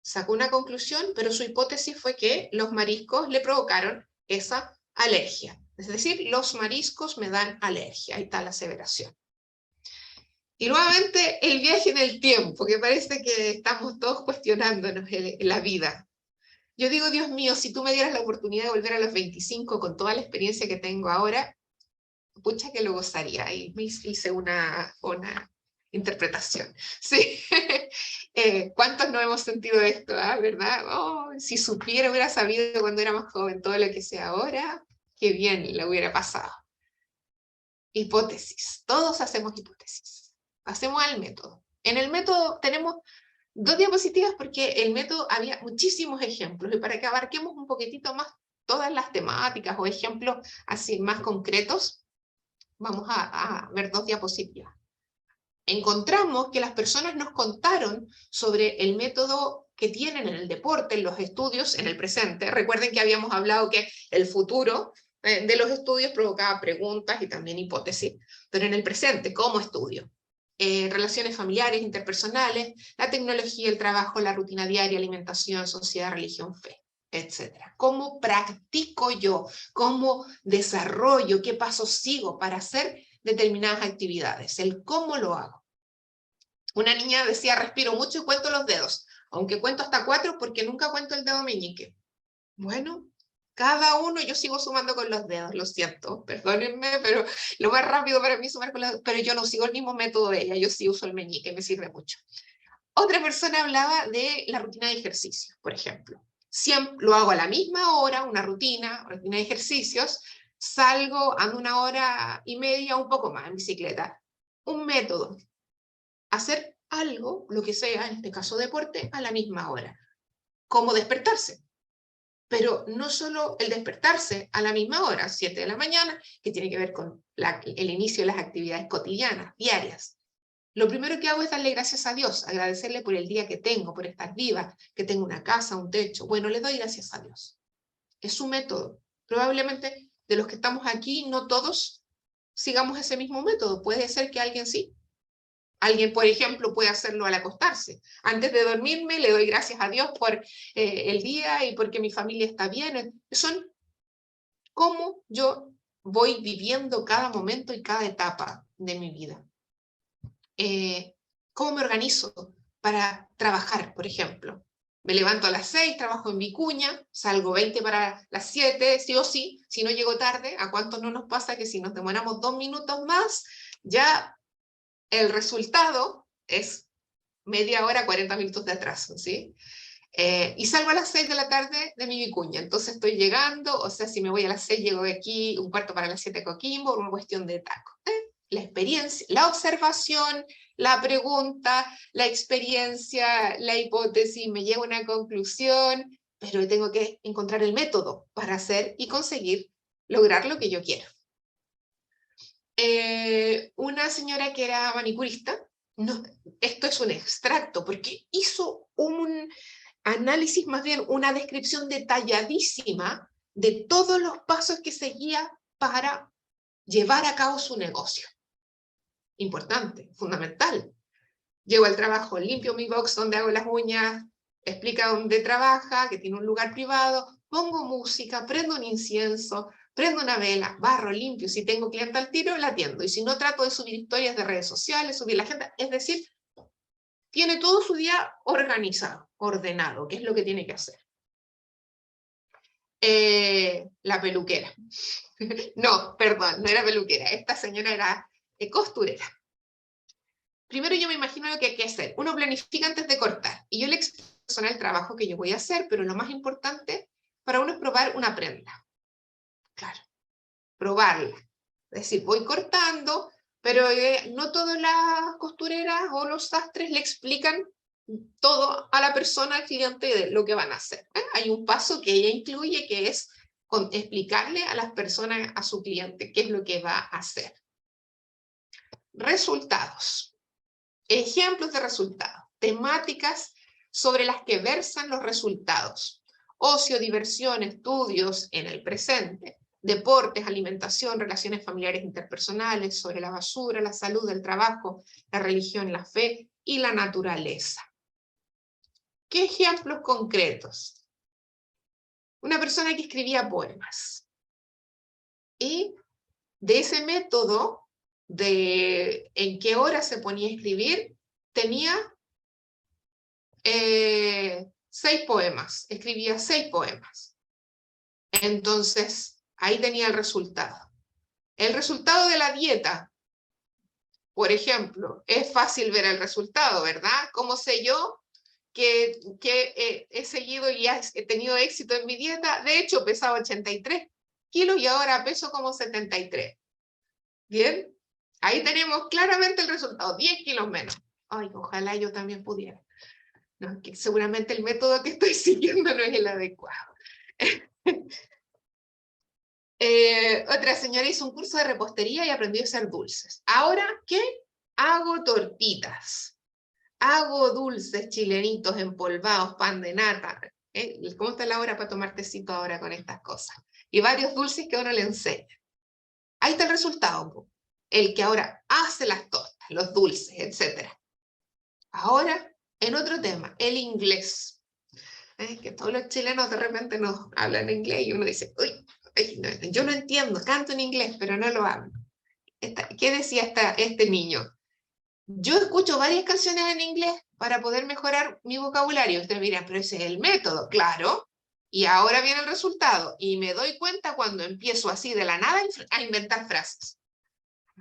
sacó una conclusión, pero su hipótesis fue que los mariscos le provocaron esa alergia. Es decir, los mariscos me dan alergia, ahí está la aseveración. Y nuevamente el viaje en el tiempo, que parece que estamos todos cuestionándonos la vida. Yo digo, Dios mío, si tú me dieras la oportunidad de volver a los 25 con toda la experiencia que tengo ahora, pucha que lo gozaría. Y me hice una interpretación. Sí. ¿Cuántos no hemos sentido esto, verdad? Oh, si supiera, hubiera sabido cuando era más joven todo lo que sé ahora, qué bien le hubiera pasado. Hipótesis. Todos hacemos hipótesis. Hacemos al método. En el método tenemos 2 diapositivas porque el método había muchísimos ejemplos y para que abarquemos un poquitito más todas las temáticas o ejemplos así más concretos, vamos a ver 2 diapositivas. Encontramos que las personas nos contaron sobre el método que tienen en el deporte, en los estudios, en el presente. Recuerden que habíamos hablado que el futuro de los estudios provocaba preguntas y también hipótesis, pero en el presente, ¿cómo estudio? Relaciones familiares, interpersonales, la tecnología, el trabajo, la rutina diaria, alimentación, sociedad, religión, fe, etc. ¿Cómo practico yo? ¿Cómo desarrollo? ¿Qué pasos sigo para hacer determinadas actividades? El cómo lo hago. Una niña decía, respiro mucho y cuento los dedos, aunque cuento hasta 4 porque nunca cuento el dedo meñique. Bueno, cada uno, yo sigo sumando con los dedos, lo siento, perdónenme, pero lo más rápido para mí es sumar con los dedos, pero yo no sigo el mismo método de ella, yo sí uso el meñique, me sirve mucho. Otra persona hablaba de la rutina de ejercicios, por ejemplo. Siempre lo hago a la misma hora, una rutina de ejercicios, salgo, ando 1 hora y media, un poco más en bicicleta. Un método, hacer algo, lo que sea, en este caso deporte, a la misma hora. ¿Cómo despertarse? Pero no solo el despertarse a la misma hora, 7 de la mañana, que tiene que ver con el inicio de las actividades cotidianas, diarias. Lo primero que hago es darle gracias a Dios, agradecerle por el día que tengo, por estar viva, que tengo una casa, un techo. Bueno, le doy gracias a Dios. Es su método. Probablemente de los que estamos aquí, no todos sigamos ese mismo método. Puede ser que alguien sí. Alguien, por ejemplo, puede hacerlo al acostarse. Antes de dormirme, le doy gracias a Dios por el día y porque mi familia está bien. Son cómo yo voy viviendo cada momento y cada etapa de mi vida. ¿Cómo me organizo para trabajar, por ejemplo? Me levanto a las 6, trabajo en Vicuña, salgo 20 para las 7, sí o sí, si no llego tarde. ¿A cuántos no nos pasa que si nos demoramos 2 minutos más, ya el resultado es media hora, 40 minutos de atraso, ¿sí? Y salgo a las 6 de la tarde de mi Vicuña, entonces estoy llegando, o sea, si me voy a las 6, llego de aquí 1/4 para las 7 a Coquimbo, una cuestión de taco. La experiencia, la observación, la pregunta, la experiencia, la hipótesis, me llevo a una conclusión, pero tengo que encontrar el método para hacer y conseguir lograr lo que yo quiero. Una señora que era manicurista, no, esto es un extracto, porque hizo un análisis, más bien una descripción detalladísima de todos los pasos que seguía para llevar a cabo su negocio. Importante, fundamental. Llego al trabajo, limpio mi box donde hago las uñas, explica dónde trabaja, que tiene un lugar privado, pongo música, prendo un incienso, prendo una vela, barro, limpio, si tengo cliente al tiro, la atiendo, y si no, trato de subir historias de redes sociales, subir la agenda, es decir, tiene todo su día organizado, ordenado, que es lo que tiene que hacer. La peluquera. No, perdón, no era peluquera, esta señora era costurera. Primero yo me imagino lo que hay que hacer. Uno planifica antes de cortar, y yo le explico el trabajo que yo voy a hacer, pero lo más importante para uno es probar una prenda. Claro, probarla. Es decir, voy cortando, pero no todas las costureras o los sastres le explican todo a la persona, al cliente, de lo que van a hacer. Hay un paso que ella incluye, que es explicarle a las personas, a su cliente, qué es lo que va a hacer. Resultados. Ejemplos de resultados. Temáticas sobre las que versan los resultados. ocio, diversión, estudios en el presente, deportes, alimentación, relaciones familiares interpersonales, sobre la basura, la salud, el trabajo, la religión, la fe y la naturaleza. ¿Qué ejemplos concretos? Una persona que escribía poemas. Y de ese método, de en qué hora se ponía a escribir, tenía 6 poemas. Escribía 6 poemas. Entonces, ahí tenía el resultado. El resultado de la dieta, por ejemplo, es fácil ver el resultado, ¿verdad? ¿Cómo sé yo que he seguido y he tenido éxito en mi dieta? De hecho, pesaba 83 kilos y ahora peso como 73. ¿Bien? Ahí tenemos claramente el resultado, 10 kilos menos. Ay, ojalá yo también pudiera. No, que seguramente el método que estoy siguiendo no es el adecuado. Otra señora hizo un curso de repostería y aprendió a hacer dulces. Ahora, ¿qué? Hago tortitas. Hago dulces chilenitos empolvados, pan de nata. ¿Cómo está la hora para tomar tecito ahora con estas cosas? Y varios dulces que uno le enseña. Ahí está el resultado. El que ahora hace las tortas, los dulces, etc. Ahora, en otro tema, el inglés. Que todos los chilenos de repente nos hablan inglés y uno dice, uy, no, yo no entiendo, canto en inglés, pero no lo hablo. ¿Qué decía este niño? Yo escucho varias canciones en inglés para poder mejorar mi vocabulario. Ustedes dirán, pero ese es el método, claro. Y ahora viene el resultado. Y me doy cuenta cuando empiezo así de la nada a inventar frases.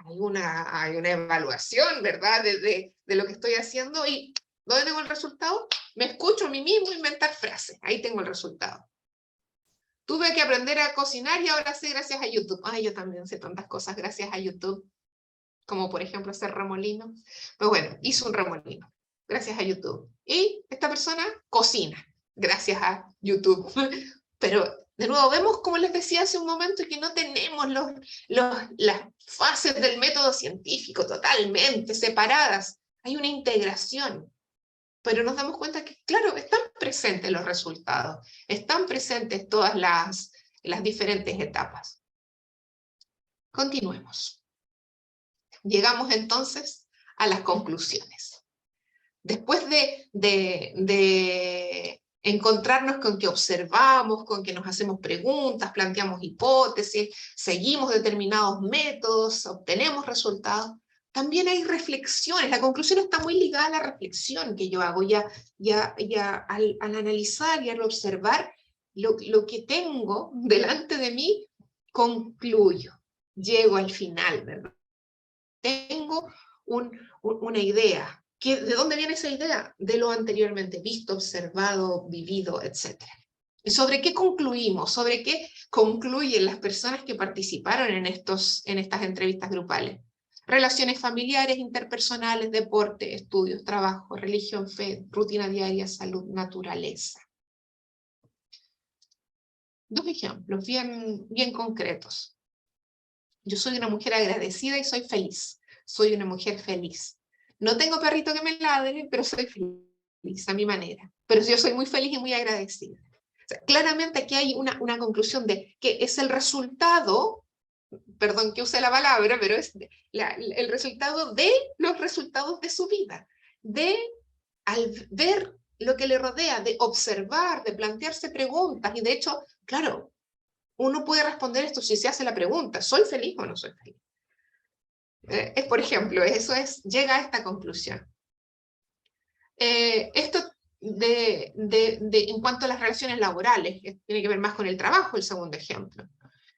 Hay una evaluación, ¿verdad? De lo que estoy haciendo. ¿Y dónde tengo el resultado? Me escucho a mí mismo inventar frases. Ahí tengo el resultado. Tuve que aprender a cocinar y ahora sé gracias a YouTube. Ay, yo también sé tantas cosas gracias a YouTube. Como por ejemplo hacer remolino. Pues bueno, hizo un remolino, gracias a YouTube. Y esta persona cocina, gracias a YouTube. Pero de nuevo, vemos como les decía hace un momento que no tenemos las fases del método científico totalmente separadas. Hay una integración. Pero nos damos cuenta que, claro, están presentes los resultados, están presentes todas las diferentes etapas. Continuemos. Llegamos entonces a las conclusiones. Después de encontrarnos con que observamos, con que nos hacemos preguntas, planteamos hipótesis, seguimos determinados métodos, obtenemos resultados, también hay reflexiones. La conclusión está muy ligada a la reflexión que yo hago. Al analizar y al observar lo que tengo delante de mí, concluyo, llego al final, ¿verdad? Tengo una idea. ¿De dónde viene esa idea? De lo anteriormente visto, observado, vivido, etc. ¿Y sobre qué concluimos? ¿Sobre qué concluyen las personas que participaron en estas entrevistas grupales? Relaciones familiares, interpersonales, deporte, estudios, trabajo, religión, fe, rutina diaria, salud, naturaleza. 2 ejemplos bien concretos. Yo soy una mujer agradecida y soy feliz. Soy una mujer feliz. No tengo perrito que me ladre, pero soy feliz a mi manera. Pero yo soy muy feliz y muy agradecida. O sea, claramente aquí hay una conclusión de que es el resultado, perdón que use la palabra, pero es el resultado de los resultados de su vida. Al ver lo que le rodea, de observar, de plantearse preguntas. Y de hecho, claro, uno puede responder esto si se hace la pregunta, ¿soy feliz o no soy feliz? Por ejemplo, llega a esta conclusión. Esto en cuanto a las relaciones laborales, tiene que ver más con el trabajo, el segundo ejemplo.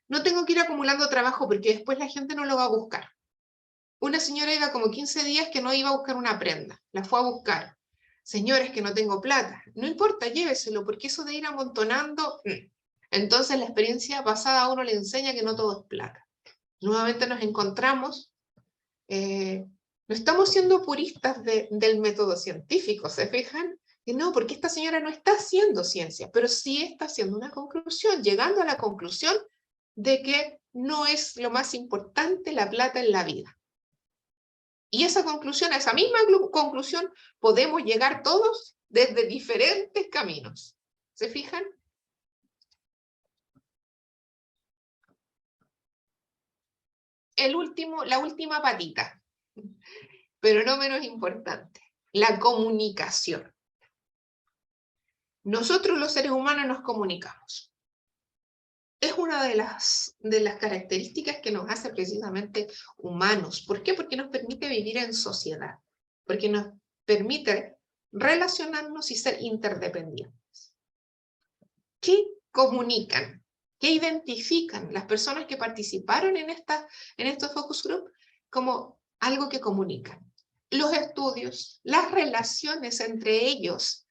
No tengo que ir acumulando trabajo porque después la gente no lo va a buscar. Una señora iba como 15 días que no iba a buscar una prenda, la fue a buscar. Señores, que no tengo plata. No importa, lléveselo, porque eso de ir amontonando... Entonces la experiencia pasada a uno le enseña que no todo es plata. Nuevamente nos encontramos, no estamos siendo puristas del método científico, ¿se fijan? Y no, porque esta señora no está haciendo ciencia, pero sí está haciendo una conclusión, llegando a la conclusión de que no es lo más importante la plata en la vida. Y esa conclusión, a esa misma conclusión, podemos llegar todos desde diferentes caminos. ¿Se fijan? la última patita, pero no menos importante, la comunicación. Nosotros los seres humanos nos comunicamos. Es una de las características que nos hace precisamente humanos. ¿Por qué? Porque nos permite vivir en sociedad, porque nos permite relacionarnos y ser interdependientes. ¿Qué comunican? ¿Qué identifican las personas que participaron en estos focus group como algo que comunican? Los estudios, las relaciones entre ellos,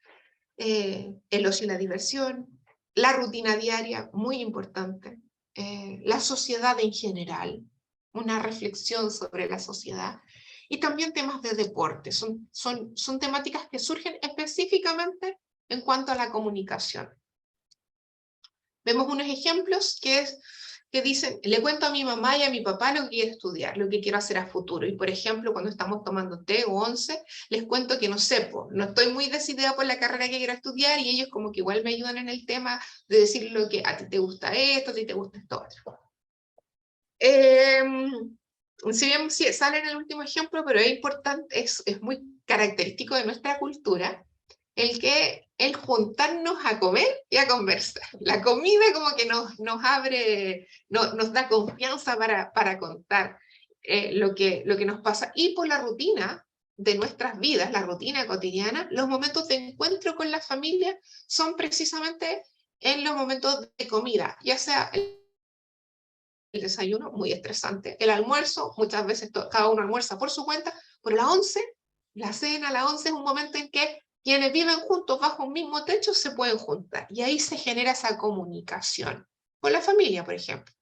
el ocio y la diversión, la rutina diaria, muy importante, la sociedad en general, una reflexión sobre la sociedad, y también temas de deporte. Son temáticas que surgen específicamente en cuanto a la comunicación. Vemos unos ejemplos que dicen, le cuento a mi mamá y a mi papá lo que quiero estudiar, lo que quiero hacer a futuro. Y por ejemplo, cuando estamos tomando té o once, les cuento que no sé, no estoy muy decidida por la carrera que quiero estudiar, y ellos como que igual me ayudan en el tema de decir lo que a ti te gusta esto, a ti te gusta esto otro. Si bien sí, sale en el último ejemplo, pero es importante, es muy característico de nuestra cultura, el juntarnos a comer y a conversar. La comida como que nos abre, nos da confianza para contar lo que nos pasa. Y por la rutina de nuestras vidas, la rutina cotidiana, los momentos de encuentro con la familia son precisamente en los momentos de comida, ya sea el desayuno, muy estresante, el almuerzo, muchas veces cada uno almuerza por su cuenta, pero la once, la cena, la once es un momento en que quienes viven juntos bajo un mismo techo se pueden juntar, y ahí se genera esa comunicación, con la familia, por ejemplo.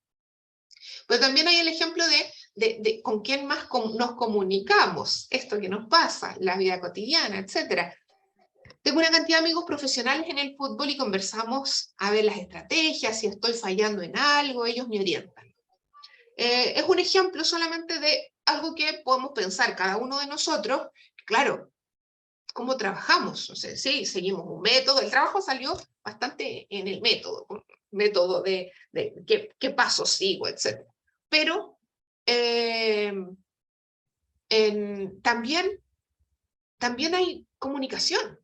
Pero también hay el ejemplo de con quién más nos comunicamos, esto que nos pasa, la vida cotidiana, etc. Tengo una cantidad de amigos profesionales en el fútbol y conversamos a ver las estrategias, si estoy fallando en algo, ellos me orientan. Es un ejemplo solamente de algo que podemos pensar cada uno de nosotros, claro, cómo trabajamos. O sea, sí, seguimos un método, el trabajo salió bastante en el método de qué pasos sigo, etc. Pero también hay comunicación.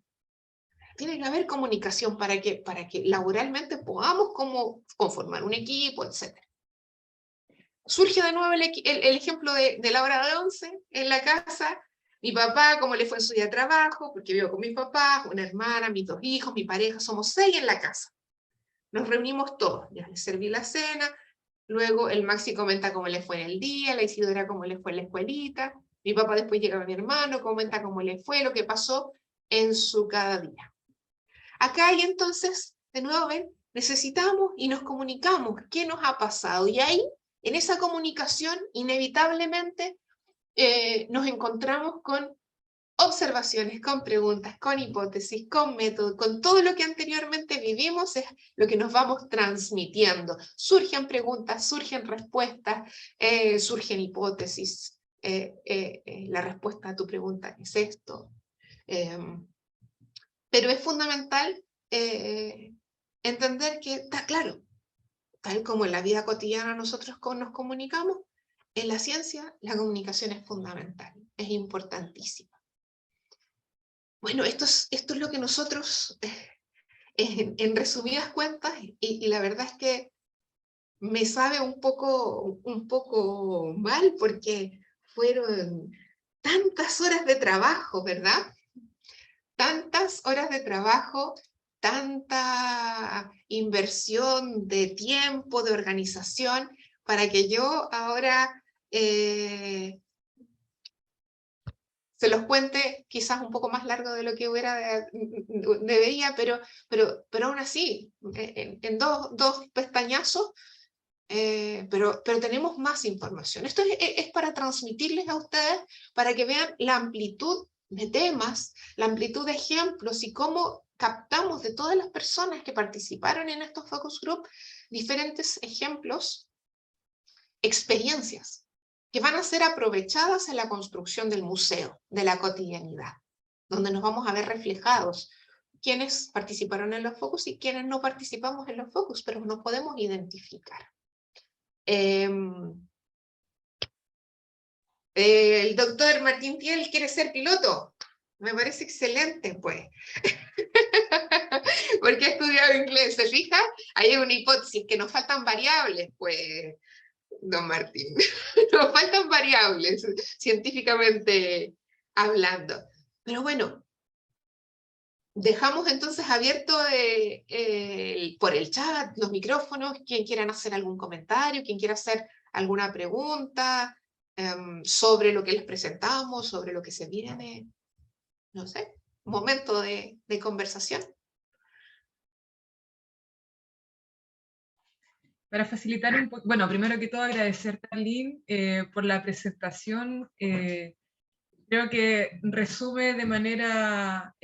Tiene que haber comunicación para que laboralmente podamos conformar un equipo, etc. Surge de nuevo el ejemplo de la hora de once en la casa. Mi papá, cómo le fue en su día de trabajo, porque vivo con mis papás, una hermana, mis 2 hijos, mi pareja, somos 6 en la casa. Nos reunimos todos, ya les serví la cena, luego el Maxi comenta cómo le fue en el día, la Isidora cómo le fue en la escuelita, mi papá después llega a mi hermano, comenta cómo le fue, lo que pasó en su cada día. Acá y entonces, de nuevo, ven, necesitamos y nos comunicamos qué nos ha pasado, y ahí, en esa comunicación, inevitablemente nos encontramos con observaciones, con preguntas, con hipótesis, con método, con todo lo que anteriormente vivimos es lo que nos vamos transmitiendo. Surgen preguntas, surgen respuestas, surgen hipótesis. La respuesta a tu pregunta es esto. Pero es fundamental entender que está claro, tal como en la vida cotidiana nosotros nos comunicamos, en la ciencia la comunicación es fundamental, es importantísima. Bueno, esto es lo que nosotros, en resumidas cuentas, y la verdad es que me sabe un poco mal, porque fueron tantas horas de trabajo, ¿verdad? Tantas horas de trabajo, tanta inversión de tiempo, de organización, para que yo ahora se los cuente quizás un poco más largo de lo que debería, pero aún así, en dos pestañazos, pero tenemos más información. Esto es para transmitirles a ustedes, para que vean la amplitud de temas, la amplitud de ejemplos y cómo captamos de todas las personas que participaron en estos focus group diferentes ejemplos, experiencias que van a ser aprovechadas en la construcción del museo, de la cotidianidad, donde nos vamos a ver reflejados quienes participaron en los focus y quienes no participamos en los focus, pero nos podemos identificar. El doctor Martín Thiel quiere ser piloto. Me parece excelente, pues. Porque ha estudiado inglés, ¿se fija? Ahí hay una hipótesis, que nos faltan variables, pues, don Martín. Nos faltan variables, científicamente hablando. Pero bueno, dejamos entonces abierto por el chat, los micrófonos, quien quiera hacer algún comentario, quien quiera hacer alguna pregunta sobre lo que les presentamos, sobre lo que se viene, no sé, momento de conversación. Para facilitar un poco, bueno, primero que todo agradecerte, Arlene, por la presentación. Creo que resume de manera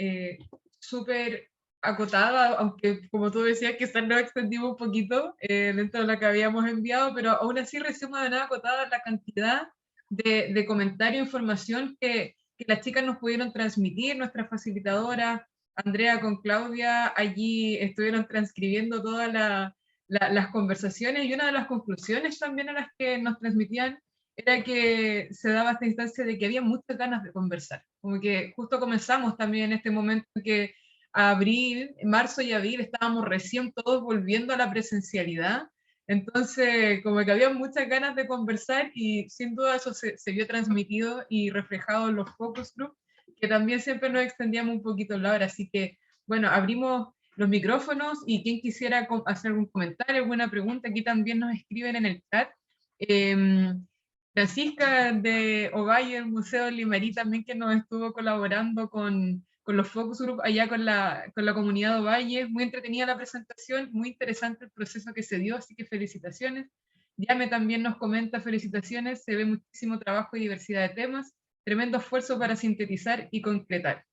súper acotada, aunque como tú decías, quizás nos extendimos un poquito dentro de lo que habíamos enviado, pero aún así resume de manera acotada la cantidad de comentarios, información que las chicas nos pudieron transmitir, nuestra facilitadora, Andrea con Claudia, allí estuvieron transcribiendo todas las conversaciones, y una de las conclusiones también a las que nos transmitían era que se daba esta instancia de que había muchas ganas de conversar, como que justo comenzamos también en este momento que abril, marzo y abril estábamos recién todos volviendo a la presencialidad, entonces como que había muchas ganas de conversar, y sin duda eso se vio transmitido y reflejado en los focus group, que también siempre nos extendíamos un poquito la hora, así que bueno, abrimos los micrófonos, y quien quisiera hacer algún comentario, alguna pregunta, aquí también nos escriben en el chat. Francisca de Ovalle, del Museo Limarí, también, que nos estuvo colaborando con los focus group allá con la comunidad de Ovalle. Muy entretenida la presentación, muy interesante el proceso que se dio, así que felicitaciones. Yame también nos comenta: felicitaciones, se ve muchísimo trabajo y diversidad de temas, tremendo esfuerzo para sintetizar y concretar.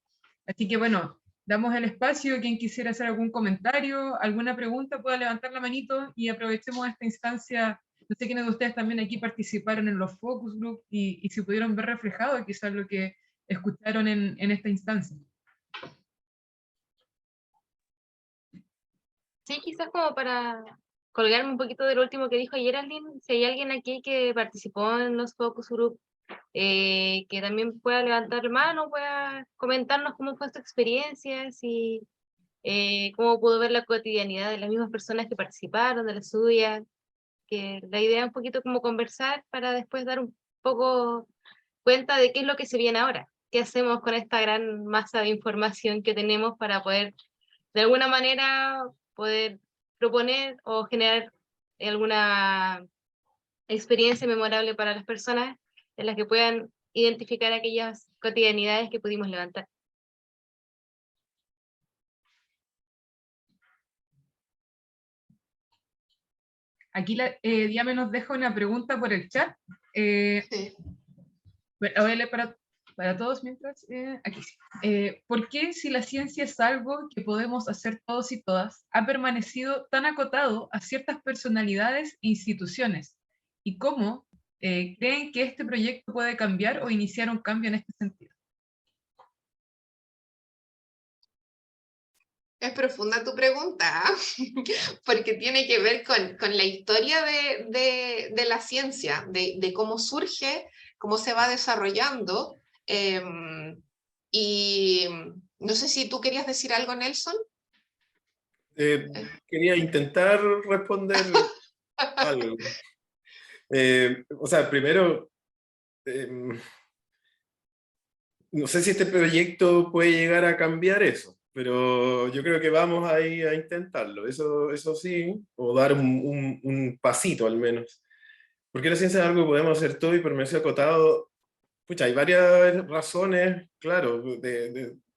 Así que bueno, damos el espacio. Quien quisiera hacer algún comentario, alguna pregunta, pueda levantar la manito, y aprovechemos esta instancia. No sé quiénes de ustedes también aquí participaron en los focus group y si pudieron ver reflejado quizás lo que escucharon en esta instancia. Sí, quizás como para colgarme un poquito del último que dijo Geraldine, si hay alguien aquí que participó en los focus group, que también pueda levantar la mano, pueda comentarnos cómo fue su experiencia, si cómo pudo ver la cotidianidad de las mismas personas que participaron, de la suya, que la idea es un poquito como conversar para después dar un poco cuenta de qué es lo que se viene ahora, qué hacemos con esta gran masa de información que tenemos para poder, de alguna manera, poder proponer o generar alguna experiencia memorable para las personas en las que puedan identificar aquellas cotidianidades que pudimos levantar. Aquí Diame nos deja una pregunta por el chat. Sí. Bueno, a ver, para todos mientras, aquí sí. ¿Por qué, si la ciencia es algo que podemos hacer todos y todas, ha permanecido tan acotado a ciertas personalidades e instituciones? ¿Y cómo creen que este proyecto puede cambiar o iniciar un cambio en este sentido? Es profunda tu pregunta, porque tiene que ver con la historia de la ciencia, de cómo surge, cómo se va desarrollando. Y no sé si tú querías decir algo, Nelson. Quería intentar responder algo. O sea, primero, no sé si este proyecto puede llegar a cambiar eso, pero yo creo que vamos ahí a intentarlo, eso sí, o dar un pasito al menos. Porque la ciencia es algo que podemos hacer todo y permanecer acotado. Pucha, hay varias razones, claro,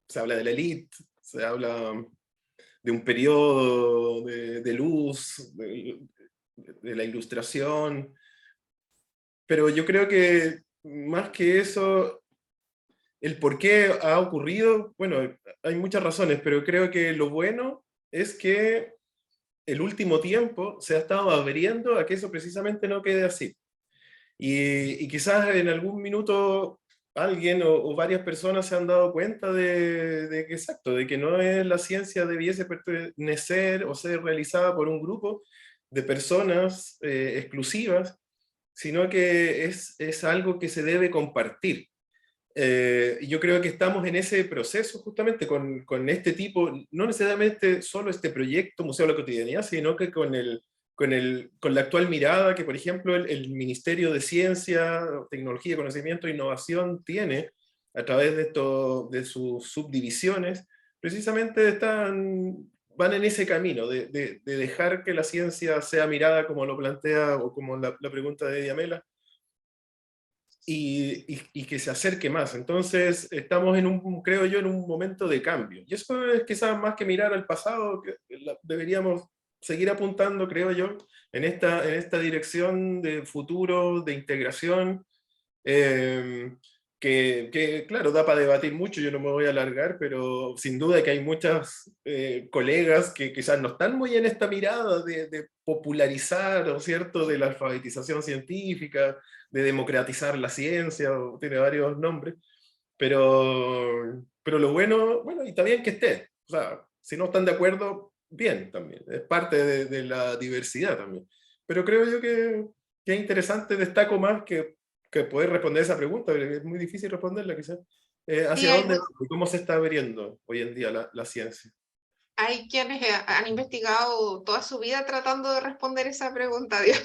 se habla de la élite, se habla de un periodo de luz, de la ilustración, pero yo creo que más que eso, el por qué ha ocurrido, bueno, hay muchas razones, pero creo que lo bueno es que el último tiempo se ha estado abriendo a que eso precisamente no quede así. Y quizás en algún minuto alguien o varias personas se han dado cuenta de que exacto, de que no es la ciencia debiese pertenecer o ser realizada por un grupo de personas exclusivas, sino que es algo que se debe compartir. Yo creo que estamos en ese proceso justamente con este tipo, no necesariamente solo este proyecto Museo de la Cotidianidad, sino que con la actual mirada que, por ejemplo, el Ministerio de Ciencia, Tecnología, Conocimiento e Innovación tiene a través de sus subdivisiones, precisamente van en ese camino de dejar que la ciencia sea mirada como lo plantea, o como la pregunta de Diamela, y que se acerque más. Entonces estamos creo yo, en un momento de cambio. Y eso es quizás más que mirar al pasado, que deberíamos seguir apuntando, creo yo, en esta dirección de futuro, de integración, claro, da para debatir mucho, yo no me voy a alargar, pero sin duda que hay muchas colegas que quizás no están muy en esta mirada de popularizar, ¿no es cierto?, de la alfabetización científica, de democratizar la ciencia, tiene varios nombres, pero lo bueno, y está bien que esté, o sea, si no están de acuerdo, bien también, es parte de la diversidad también. Pero creo yo que es interesante, destaco más que poder responder esa pregunta, porque es muy difícil responderla quizás. ¿Hacia dónde y cómo se está abriendo hoy en día la ciencia? Hay quienes han investigado toda su vida tratando de responder esa pregunta, Dios,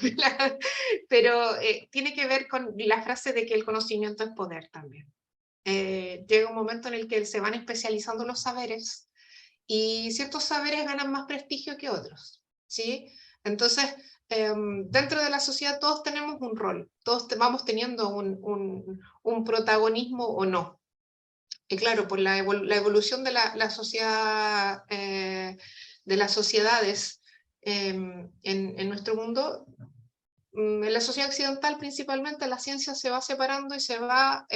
pero tiene que ver con la frase de que el conocimiento es poder también. Llega un momento en el que se van especializando los saberes y ciertos saberes ganan más prestigio que otros, ¿sí? Entonces, dentro de la sociedad todos tenemos un rol, todos vamos teniendo un protagonismo o no. Y claro, por la evolución de la sociedad, de las sociedades en nuestro mundo, en la sociedad occidental principalmente la ciencia se va separando y se va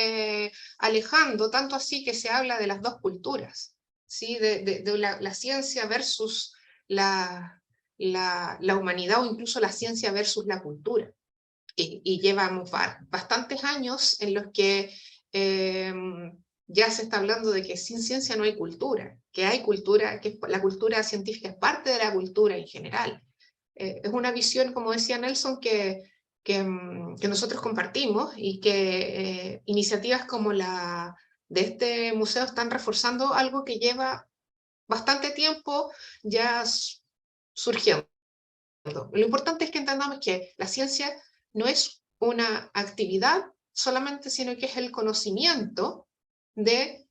alejando, tanto así que se habla de las dos culturas, ¿sí? de la ciencia versus la humanidad, o incluso la ciencia versus la cultura. Y llevamos bastantes años en los que ya se está hablando de que sin ciencia no hay cultura, que hay cultura, que la cultura científica es parte de la cultura en general. Es una visión, como decía Nelson, que nosotros compartimos y que iniciativas como la de este museo están reforzando algo que lleva bastante tiempo ya surgiendo. Lo importante es que entendamos que la ciencia no es una actividad solamente, sino que es el conocimiento que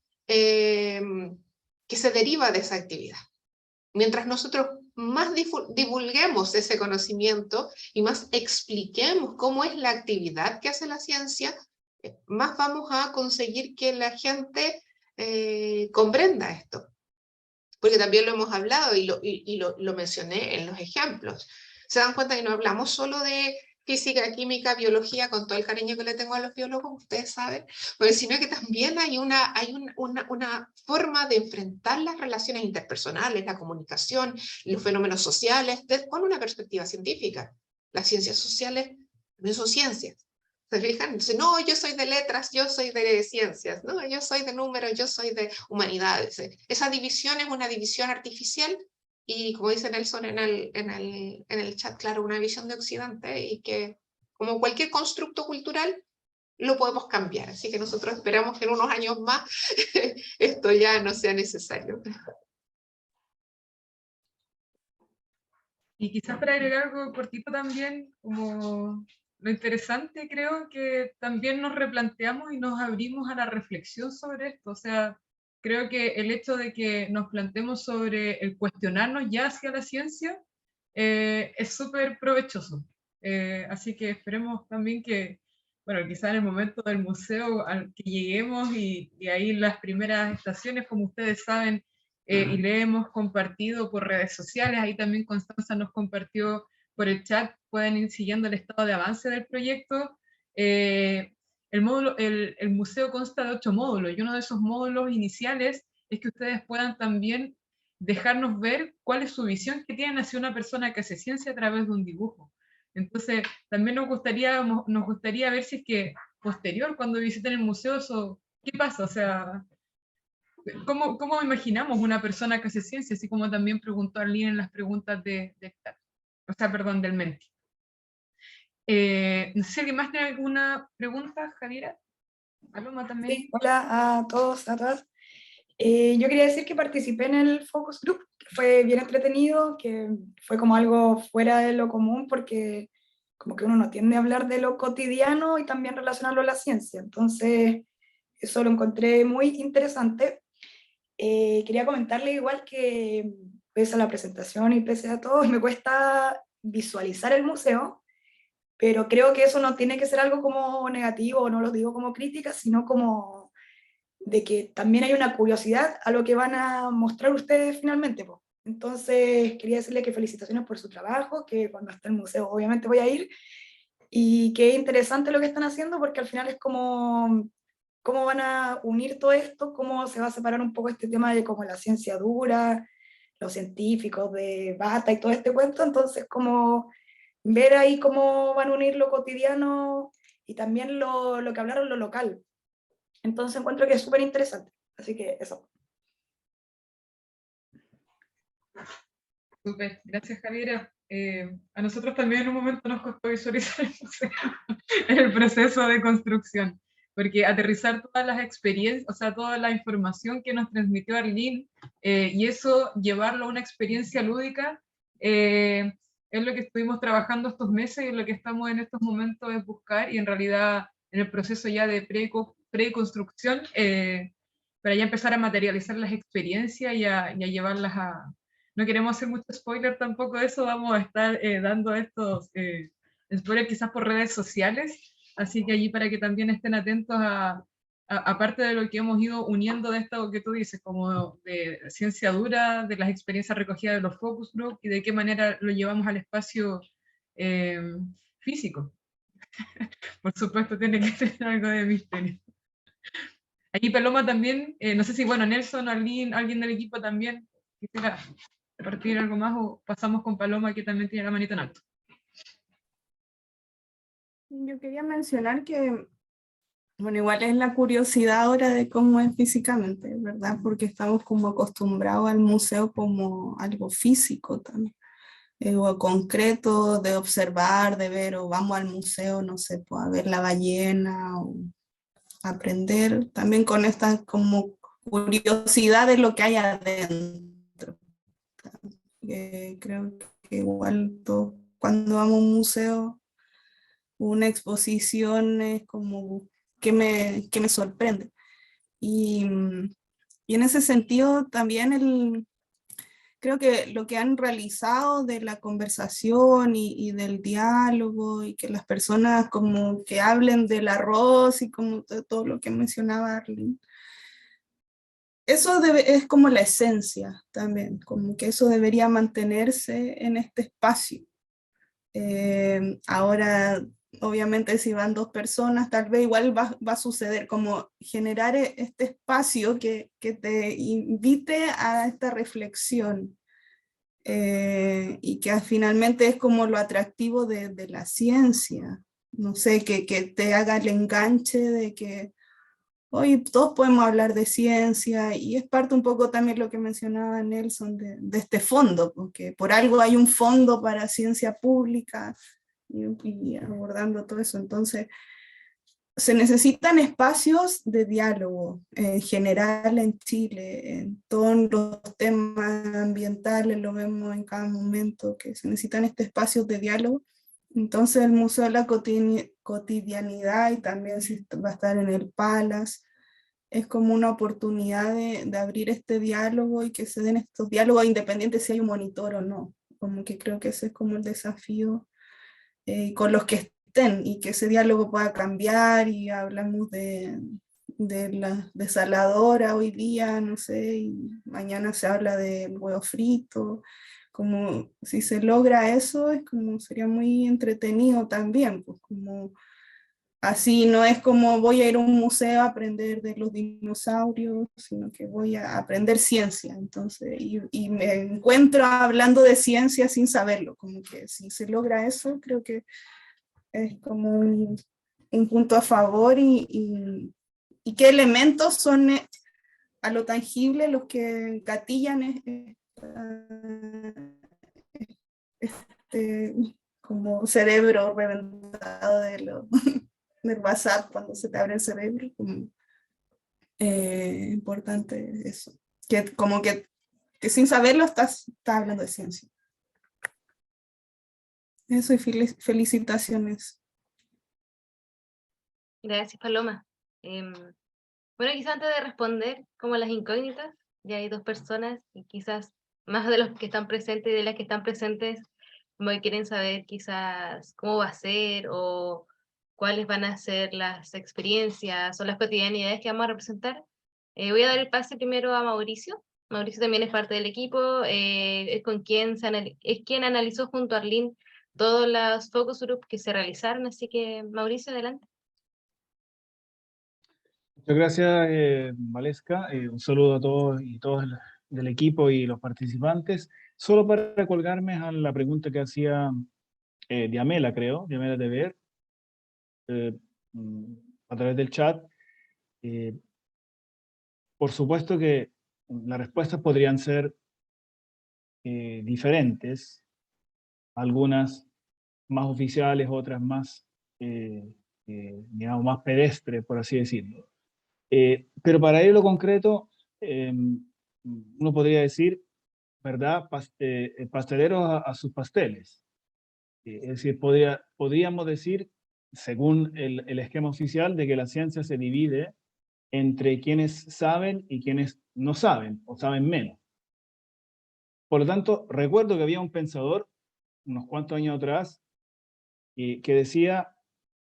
se deriva de esa actividad. Mientras nosotros más divulguemos ese conocimiento y más expliquemos cómo es la actividad que hace la ciencia, más vamos a conseguir que la gente comprenda esto. Porque también lo hemos hablado y lo mencioné en los ejemplos. Se dan cuenta que no hablamos solo de física, química, biología, con todo el cariño que le tengo a los biólogos, ustedes saben, pero sino que también hay una forma de enfrentar las relaciones interpersonales, la comunicación, los fenómenos sociales, con una perspectiva científica. Las ciencias sociales no son ciencias. ¿Se fijan? Entonces, no, yo soy de letras, yo soy de ciencias, no, yo soy de números, yo soy de humanidades. Esa división es una división artificial y, como dice Nelson en el chat, claro, una visión de Occidente y que, como cualquier constructo cultural, lo podemos cambiar. Así que nosotros esperamos que en unos años más esto ya no sea necesario. Y quizás para agregar algo cortito también, como lo interesante creo que también nos replanteamos y nos abrimos a la reflexión sobre esto. O sea, creo que el hecho de que nos planteemos sobre el cuestionarnos ya hacia la ciencia es súper provechoso. Así que esperemos también que, bueno, quizás en el momento del museo al que lleguemos y ahí las primeras estaciones, como ustedes saben, y le hemos compartido por redes sociales, ahí también Constanza nos compartió por el chat, pueden ir siguiendo el estado de avance del proyecto. El museo consta de 8 módulos y uno de esos módulos iniciales es que ustedes puedan también dejarnos ver cuál es su visión que tienen hacia una persona que hace ciencia a través de un dibujo. Entonces, también nos gustaría ver si es que posterior, cuando visiten el museo, eso, ¿qué pasa? O sea, ¿cómo imaginamos una persona que hace ciencia? Así como también preguntó Arlene en las preguntas del Menti. No sé si alguien más tiene alguna pregunta, Javiera. Paloma también. Sí, hola a todos, a todas. Yo quería decir que participé en el Focus Group, que fue bien entretenido, que fue como algo fuera de lo común, porque como que uno no tiende a hablar de lo cotidiano y también relacionarlo a la ciencia. Entonces, eso lo encontré muy interesante. Quería comentarle igual que pese a la presentación y pese a todo, me cuesta visualizar el museo, pero creo que eso no tiene que ser algo como negativo, no lo digo como crítica, sino como de que también hay una curiosidad a lo que van a mostrar ustedes finalmente, po. Entonces, quería decirle que felicitaciones por su trabajo, que cuando esté en el museo obviamente voy a ir, y que interesante lo que están haciendo, porque al final es como cómo van a unir todo esto, cómo se va a separar un poco este tema de como la ciencia dura, los científicos de bata y todo este cuento, entonces como ver ahí cómo van a unir lo cotidiano y también lo que hablaron, lo local. Entonces encuentro que es súper interesante. Así que eso. Súper, gracias Javiera. A nosotros también en un momento nos costó visualizar el museo en el proceso de construcción, porque aterrizar todas las experiencias, o sea, toda la información que nos transmitió Arlene, y eso llevarlo a una experiencia lúdica, es lo que estuvimos trabajando estos meses y lo que estamos en estos momentos es buscar, y en realidad en el proceso ya de preconstrucción, para ya empezar a materializar las experiencias y a llevarlas a... No queremos hacer mucho spoiler tampoco de eso, vamos a estar dando estos spoilers quizás por redes sociales, así que allí para que también estén atentos aparte de lo que hemos ido uniendo de esto que tú dices, como de ciencia dura, de las experiencias recogidas de los focus group y de qué manera lo llevamos al espacio eh, físico. Por supuesto tiene que tener algo de misterio. Allí Paloma también, no sé si, bueno, Nelson o alguien del equipo también quisiera repartir algo más o pasamos con Paloma que también tiene la manita en alto. Yo quería mencionar que, bueno, igual es la curiosidad ahora de cómo es físicamente, ¿verdad? Porque estamos como acostumbrados al museo como algo físico también, o concreto, de observar, de ver, o vamos al museo, no sé, pues a ver la ballena, o aprender también con esta como curiosidad de lo que hay adentro. Creo que igual todo, cuando vamos a un museo, una exposición es como que me sorprende. Y en ese sentido también creo que lo que han realizado de la conversación y del diálogo y que las personas como que hablen del arroz y como todo lo que mencionaba Arlene, eso es como la esencia también, como que eso debería mantenerse en este espacio. Ahora, obviamente, si van dos personas, tal vez igual va a suceder, como generar este espacio que te invite a esta reflexión. Y que finalmente es como lo atractivo de la ciencia. No sé, que te haga el enganche de que hoy todos podemos hablar de ciencia y es parte un poco también lo que mencionaba Nelson de este fondo, porque por algo hay un fondo para ciencia pública y abordando todo eso. Entonces, se necesitan espacios de diálogo en general en Chile, en todos los temas ambientales, lo vemos en cada momento, que se necesitan estos espacios de diálogo. Entonces el Museo de la Cotidianidad, y también si va a estar en el Palace, es como una oportunidad de abrir este diálogo y que se den estos diálogos independientes si hay un monitor o no. Como que creo que ese es como el desafío con los que estén y que ese diálogo pueda cambiar y hablamos de la desaladora hoy día, no sé, y mañana se habla del huevo frito, como si se logra eso, es como sería muy entretenido también, pues como así no es como voy a ir a un museo a aprender de los dinosaurios, sino que voy a aprender ciencia, entonces, y me encuentro hablando de ciencia sin saberlo, como que si se logra eso, creo que es como un punto a favor y qué elementos son a lo tangible los que gatillan este como cerebro reventado. resultado del WhatsApp cuando se te abre el cerebro. Importante eso. Que como que sin saberlo estás hablando de ciencia. Eso, y felicitaciones. Gracias, Paloma. Bueno, quizás antes de responder como las incógnitas, ya hay dos personas y quizás más de los que están presentes y de las que están presentes como que quieren saber quizás cómo va a ser o cuáles van a ser las experiencias o las cotidianidades que vamos a representar. Voy a dar el pase primero a Mauricio. Mauricio también es parte del equipo, es quien analizó junto a Arlene todos los focus group que se realizaron, así que Mauricio, adelante. Muchas gracias, Valesca. Un saludo a todos y todas del equipo y los participantes. Solo para colgarme a la pregunta que hacía Diamela, creo, Diamela de Ver, a través del chat. Por supuesto que las respuestas podrían ser diferentes, algunas más oficiales, otras más, digamos, más pedestres, por así decirlo. Pero para ir a lo concreto, uno podría decir, ¿verdad? Pasteleros a sus pasteles. Es decir, podríamos decir, según el esquema oficial, de que la ciencia se divide entre quienes saben y quienes no saben, o saben menos. Por lo tanto, recuerdo que había un pensador, unos cuantos años atrás, que decía,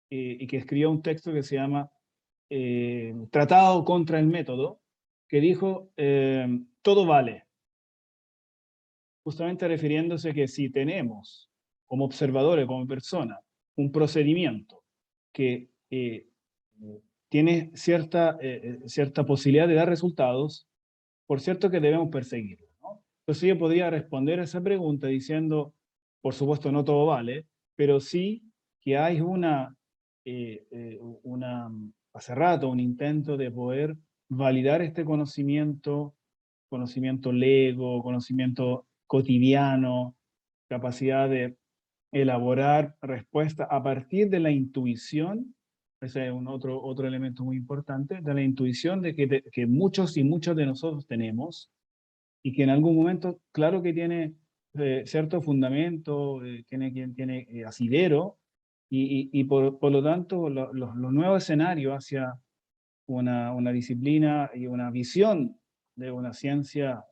y que escribió un texto que se llama Tratado contra el método, que dijo, todo vale. Justamente refiriéndose que si tenemos, como observadores, como persona, un procedimiento que tiene cierta posibilidad de dar resultados, por cierto que debemos perseguirlo, ¿no? Entonces yo podría responder a esa pregunta diciendo, por supuesto no todo vale, pero sí que hay hace rato un intento de poder validar este conocimiento lego, conocimiento cotidiano, capacidad de elaborar respuestas a partir de la intuición. Ese es otro elemento muy importante, de la intuición que muchos y muchos de nosotros tenemos, y que en algún momento, claro que tiene cierto fundamento, tiene asidero, y por lo tanto los nuevos escenarios hacia una disciplina y una visión de una ciencia,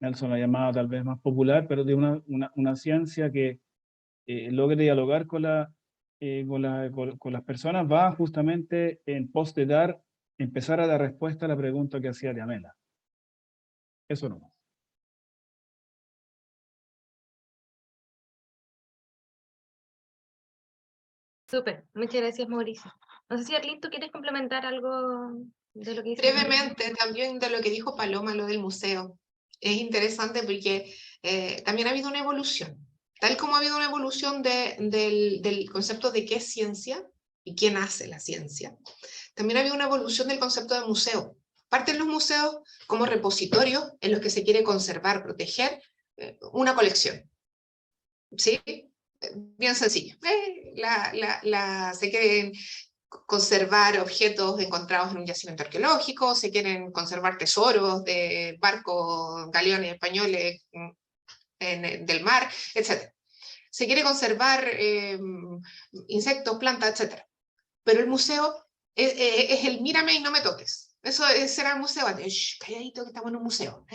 Nelson la llamaba tal vez más popular, pero de una ciencia que logre dialogar con las personas, va justamente en pos de empezar a dar respuesta a la pregunta que hacía Diamela. Eso no. Súper, muchas gracias, Mauricio. No sé si Arlene, ¿tú quieres complementar algo de lo que dice? Brevemente, también de lo que dijo Paloma, lo del museo. Es interesante porque también ha habido una evolución. Tal como ha habido una evolución del concepto de qué es ciencia y quién hace la ciencia, también ha habido una evolución del concepto de museo. Parten los museos como repositorios en los que se quiere conservar, proteger una colección. ¿Sí? Bien sencillo. Se quieren conservar objetos encontrados en un yacimiento arqueológico, se quieren conservar tesoros de barcos, galeones españoles del mar, etc. Se quiere conservar insectos, plantas, etc. Pero el museo es el mírame y no me toques. Eso será el museo. Calladito que estamos en un museo.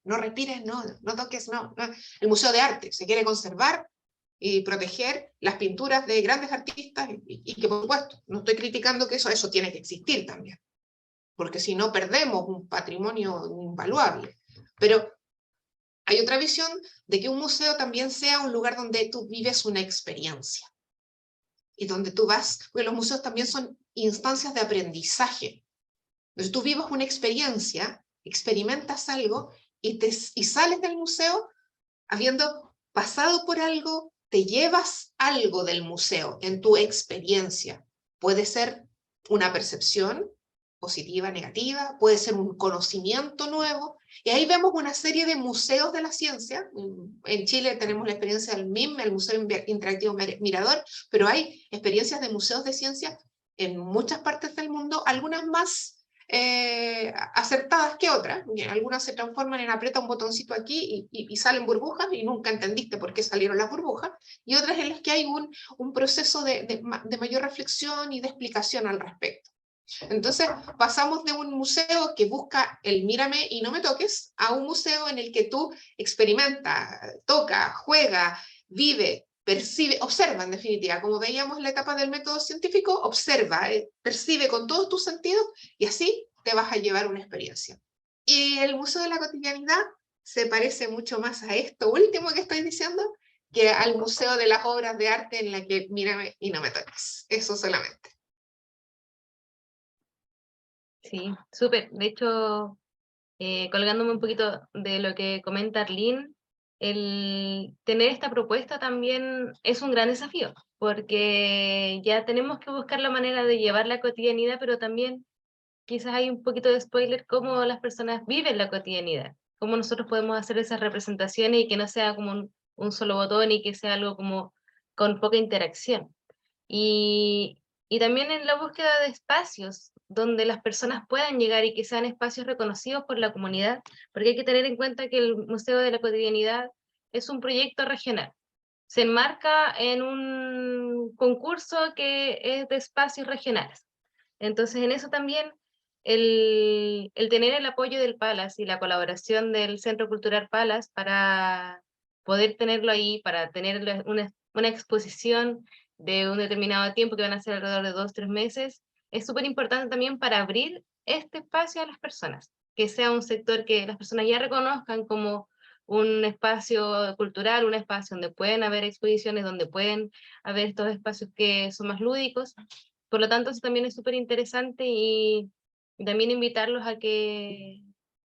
No respires, no toques, no. El museo de arte se quiere conservar y proteger las pinturas de grandes artistas y que, por supuesto, no estoy criticando que eso tiene que existir también, porque si no perdemos un patrimonio invaluable. Pero hay otra visión de que un museo también sea un lugar donde tú vives una experiencia y donde tú vas, porque los museos también son instancias de aprendizaje. Entonces tú vives una experiencia, experimentas algo y sales del museo habiendo pasado por algo, te llevas algo del museo en tu experiencia. Puede ser una percepción positiva, negativa, puede ser un conocimiento nuevo, Y ahí vemos una serie de museos de la ciencia. En Chile tenemos la experiencia del MIM, el Museo Interactivo Mirador, pero hay experiencias de museos de ciencia en muchas partes del mundo, algunas más acertadas que otras. Algunas se transforman en aprieta un botoncito aquí y salen burbujas y nunca entendiste por qué salieron las burbujas, y otras en las que hay un proceso de mayor reflexión y de explicación al respecto. Entonces pasamos de un museo que busca el mírame y no me toques a un museo en el que tú experimenta, toca, juega, vive, percibe, observa en definitiva, como veíamos en la etapa del método científico, observa, percibe con todos tus sentidos y así te vas a llevar una experiencia. Y el Museo de la Cotidianidad se parece mucho más a esto último que estoy diciendo que al Museo de las Obras de Arte en la que mírame y no me toques. Eso solamente. Sí, súper. De hecho, colgándome un poquito de lo que comenta Arlene, el tener esta propuesta también es un gran desafío, porque ya tenemos que buscar la manera de llevar la cotidianidad, pero también quizás hay un poquito de spoiler cómo las personas viven la cotidianidad, cómo nosotros podemos hacer esas representaciones y que no sea como un solo botón y que sea algo como con poca interacción. Y también en la búsqueda de espacios donde las personas puedan llegar y que sean espacios reconocidos por la comunidad, porque hay que tener en cuenta que el Museo de la Cotidianidad es un proyecto regional. Se enmarca en un concurso que es de espacios regionales. Entonces, en eso también el tener el apoyo del Palace y la colaboración del Centro Cultural Palace para poder tenerlo ahí, para tener una exposición de un determinado tiempo, que van a ser alrededor de 2 o 3 meses, es súper importante también para abrir este espacio a las personas, que sea un sector que las personas ya reconozcan como un espacio cultural, un espacio donde pueden haber exposiciones, donde pueden haber estos espacios que son más lúdicos. Por lo tanto, eso también es súper interesante y también invitarlos a que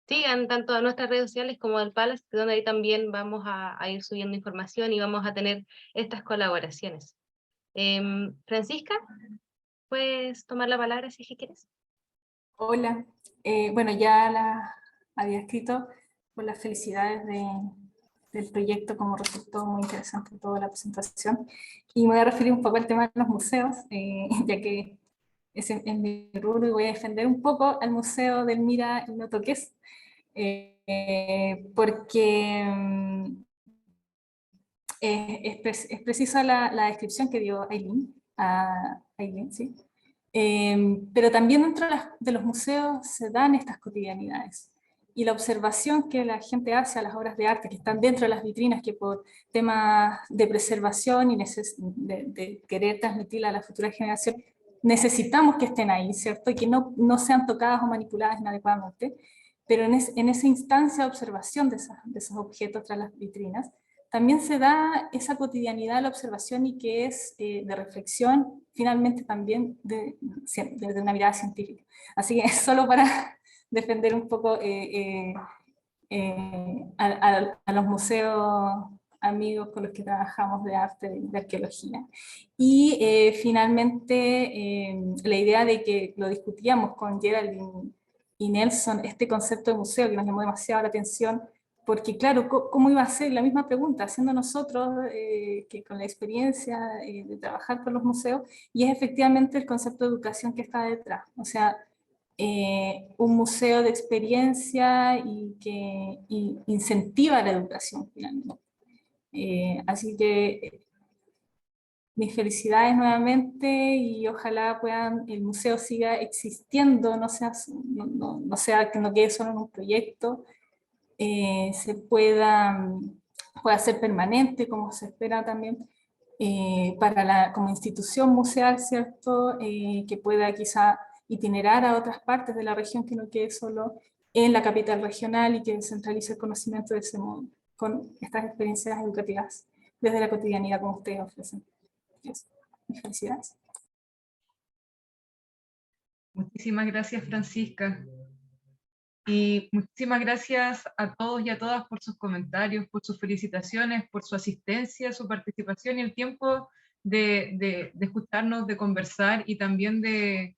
sigan tanto a nuestras redes sociales como al Palace, donde ahí también vamos a ir subiendo información y vamos a tener estas colaboraciones. Francisca, ¿puedes tomar la palabra si quieres? Hola, bueno, ya la había escrito por las felicidades del proyecto, como resultó muy interesante toda la presentación. Y me voy a referir un poco al tema de los museos, ya que es en mi rubro, y voy a defender un poco al Museo del Mira y no toques, porque es precisa la descripción que dio Aileen, ¿sí? Pero también dentro de los museos se dan estas cotidianidades. Y la observación que la gente hace a las obras de arte que están dentro de las vitrinas, que por temas de preservación y de querer transmitirla a la futura generación, necesitamos que estén ahí, ¿cierto? Y que no sean tocadas o manipuladas inadecuadamente. Pero en esa instancia de observación de esos objetos tras las vitrinas, también se da esa cotidianidad de la observación y que es de reflexión, finalmente también desde una mirada científica. Así que es solo para defender un poco a los museos amigos con los que trabajamos de arte, de arqueología. Y finalmente la idea de que lo discutíamos con Geraldine y Nelson, este concepto de museo que nos llamó demasiado la atención, porque claro, ¿cómo iba a ser la misma pregunta, haciendo nosotros que con la experiencia de trabajar con los museos, y es efectivamente el concepto de educación que está detrás, o sea, un museo de experiencia y que incentiva la educación finalmente. Así que mis felicidades nuevamente y ojalá el museo siga existiendo, no sea que no quede solo en un proyecto, pueda ser permanente, como se espera también como institución museal, ¿cierto? Que pueda quizá itinerar a otras partes de la región, que no quede solo en la capital regional y que descentralice el conocimiento de ese modo, con estas experiencias educativas desde la cotidianidad como ustedes ofrecen. Eso. Mis felicidades. Muchísimas gracias, Francisca. Y muchísimas gracias a todos y a todas por sus comentarios, por sus felicitaciones, por su asistencia, su participación y el tiempo de escucharnos, de conversar y también de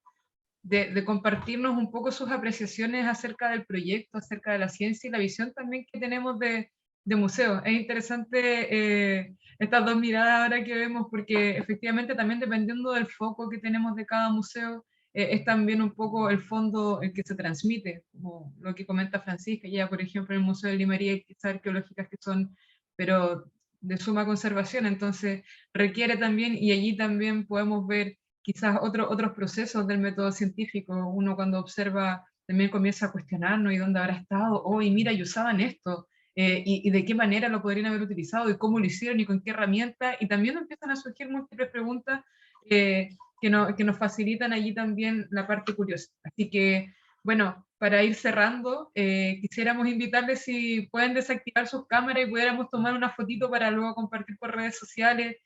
de compartirnos un poco sus apreciaciones acerca del proyecto, acerca de la ciencia y la visión también que tenemos de museo. Es interesante estas dos miradas ahora que vemos, porque efectivamente también dependiendo del foco que tenemos de cada museo, es también un poco el fondo el que se transmite, como lo que comenta Francisca, ya por ejemplo en el Museo de Limarí hay piezas arqueológicas que son, pero de suma conservación, entonces requiere también, y allí también podemos ver quizás otros procesos del método científico. Uno cuando observa también comienza a cuestionarnos, ¿y dónde habrá estado? Oh, y mira, y usaban esto, y de qué manera lo podrían haber utilizado, y cómo lo hicieron, y con qué herramienta, y también empiezan a surgir múltiples preguntas que nos facilitan allí también la parte curiosa. Así que, bueno, para ir cerrando, quisiéramos invitarles si pueden desactivar sus cámaras y pudiéramos tomar una fotito para luego compartir por redes sociales,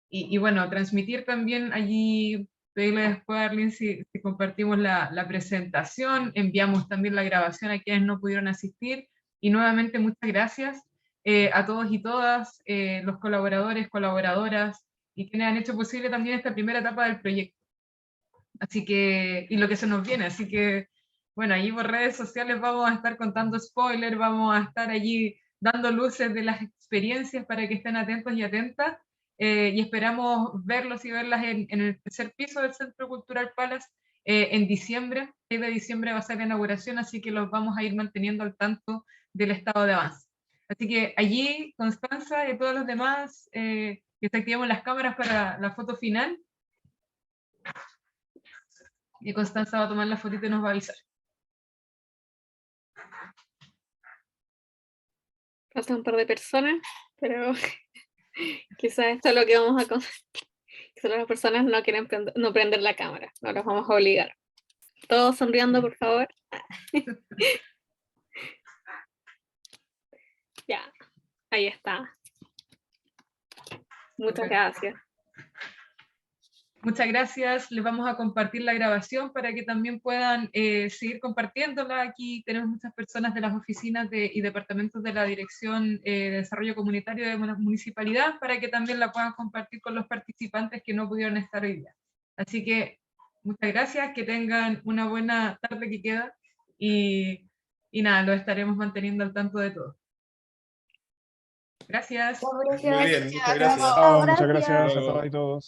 y bueno, transmitir también allí, pedirle después a Arlene si compartimos la presentación, enviamos también la grabación a quienes no pudieron asistir, y nuevamente muchas gracias a todos y todas, los colaboradores, colaboradoras, y quienes han hecho posible también esta primera etapa del proyecto. Así que, y lo que se nos viene, así que, bueno, allí por redes sociales vamos a estar contando spoilers, vamos a estar allí dando luces de las experiencias para que estén atentos y atentas, y esperamos verlos y verlas en el tercer piso del Centro Cultural Palace en diciembre. El 6 de diciembre va a ser la inauguración, así que los vamos a ir manteniendo al tanto del estado de avance. Así que allí, Constanza y todos los demás, que activemos las cámaras para la foto final. Y Constanza va a tomar la fotito y nos va a avisar. Falta un par de personas, pero quizás esto es lo que vamos a contar. Quizás las personas no quieren no prender la cámara, no los vamos a obligar. Todos sonriendo, por favor. Ya, ahí está. Muchas gracias. Muchas gracias, les vamos a compartir la grabación para que también puedan seguir compartiéndola. Aquí tenemos muchas personas de las oficinas y departamentos de la Dirección de Desarrollo Comunitario de una municipalidad para que también la puedan compartir con los participantes que no pudieron estar hoy día. Así que muchas gracias, que tengan una buena tarde que queda y nada, lo estaremos manteniendo al tanto de todo. Gracias. Muy bien, muchas gracias. Muchas gracias a todas y todos.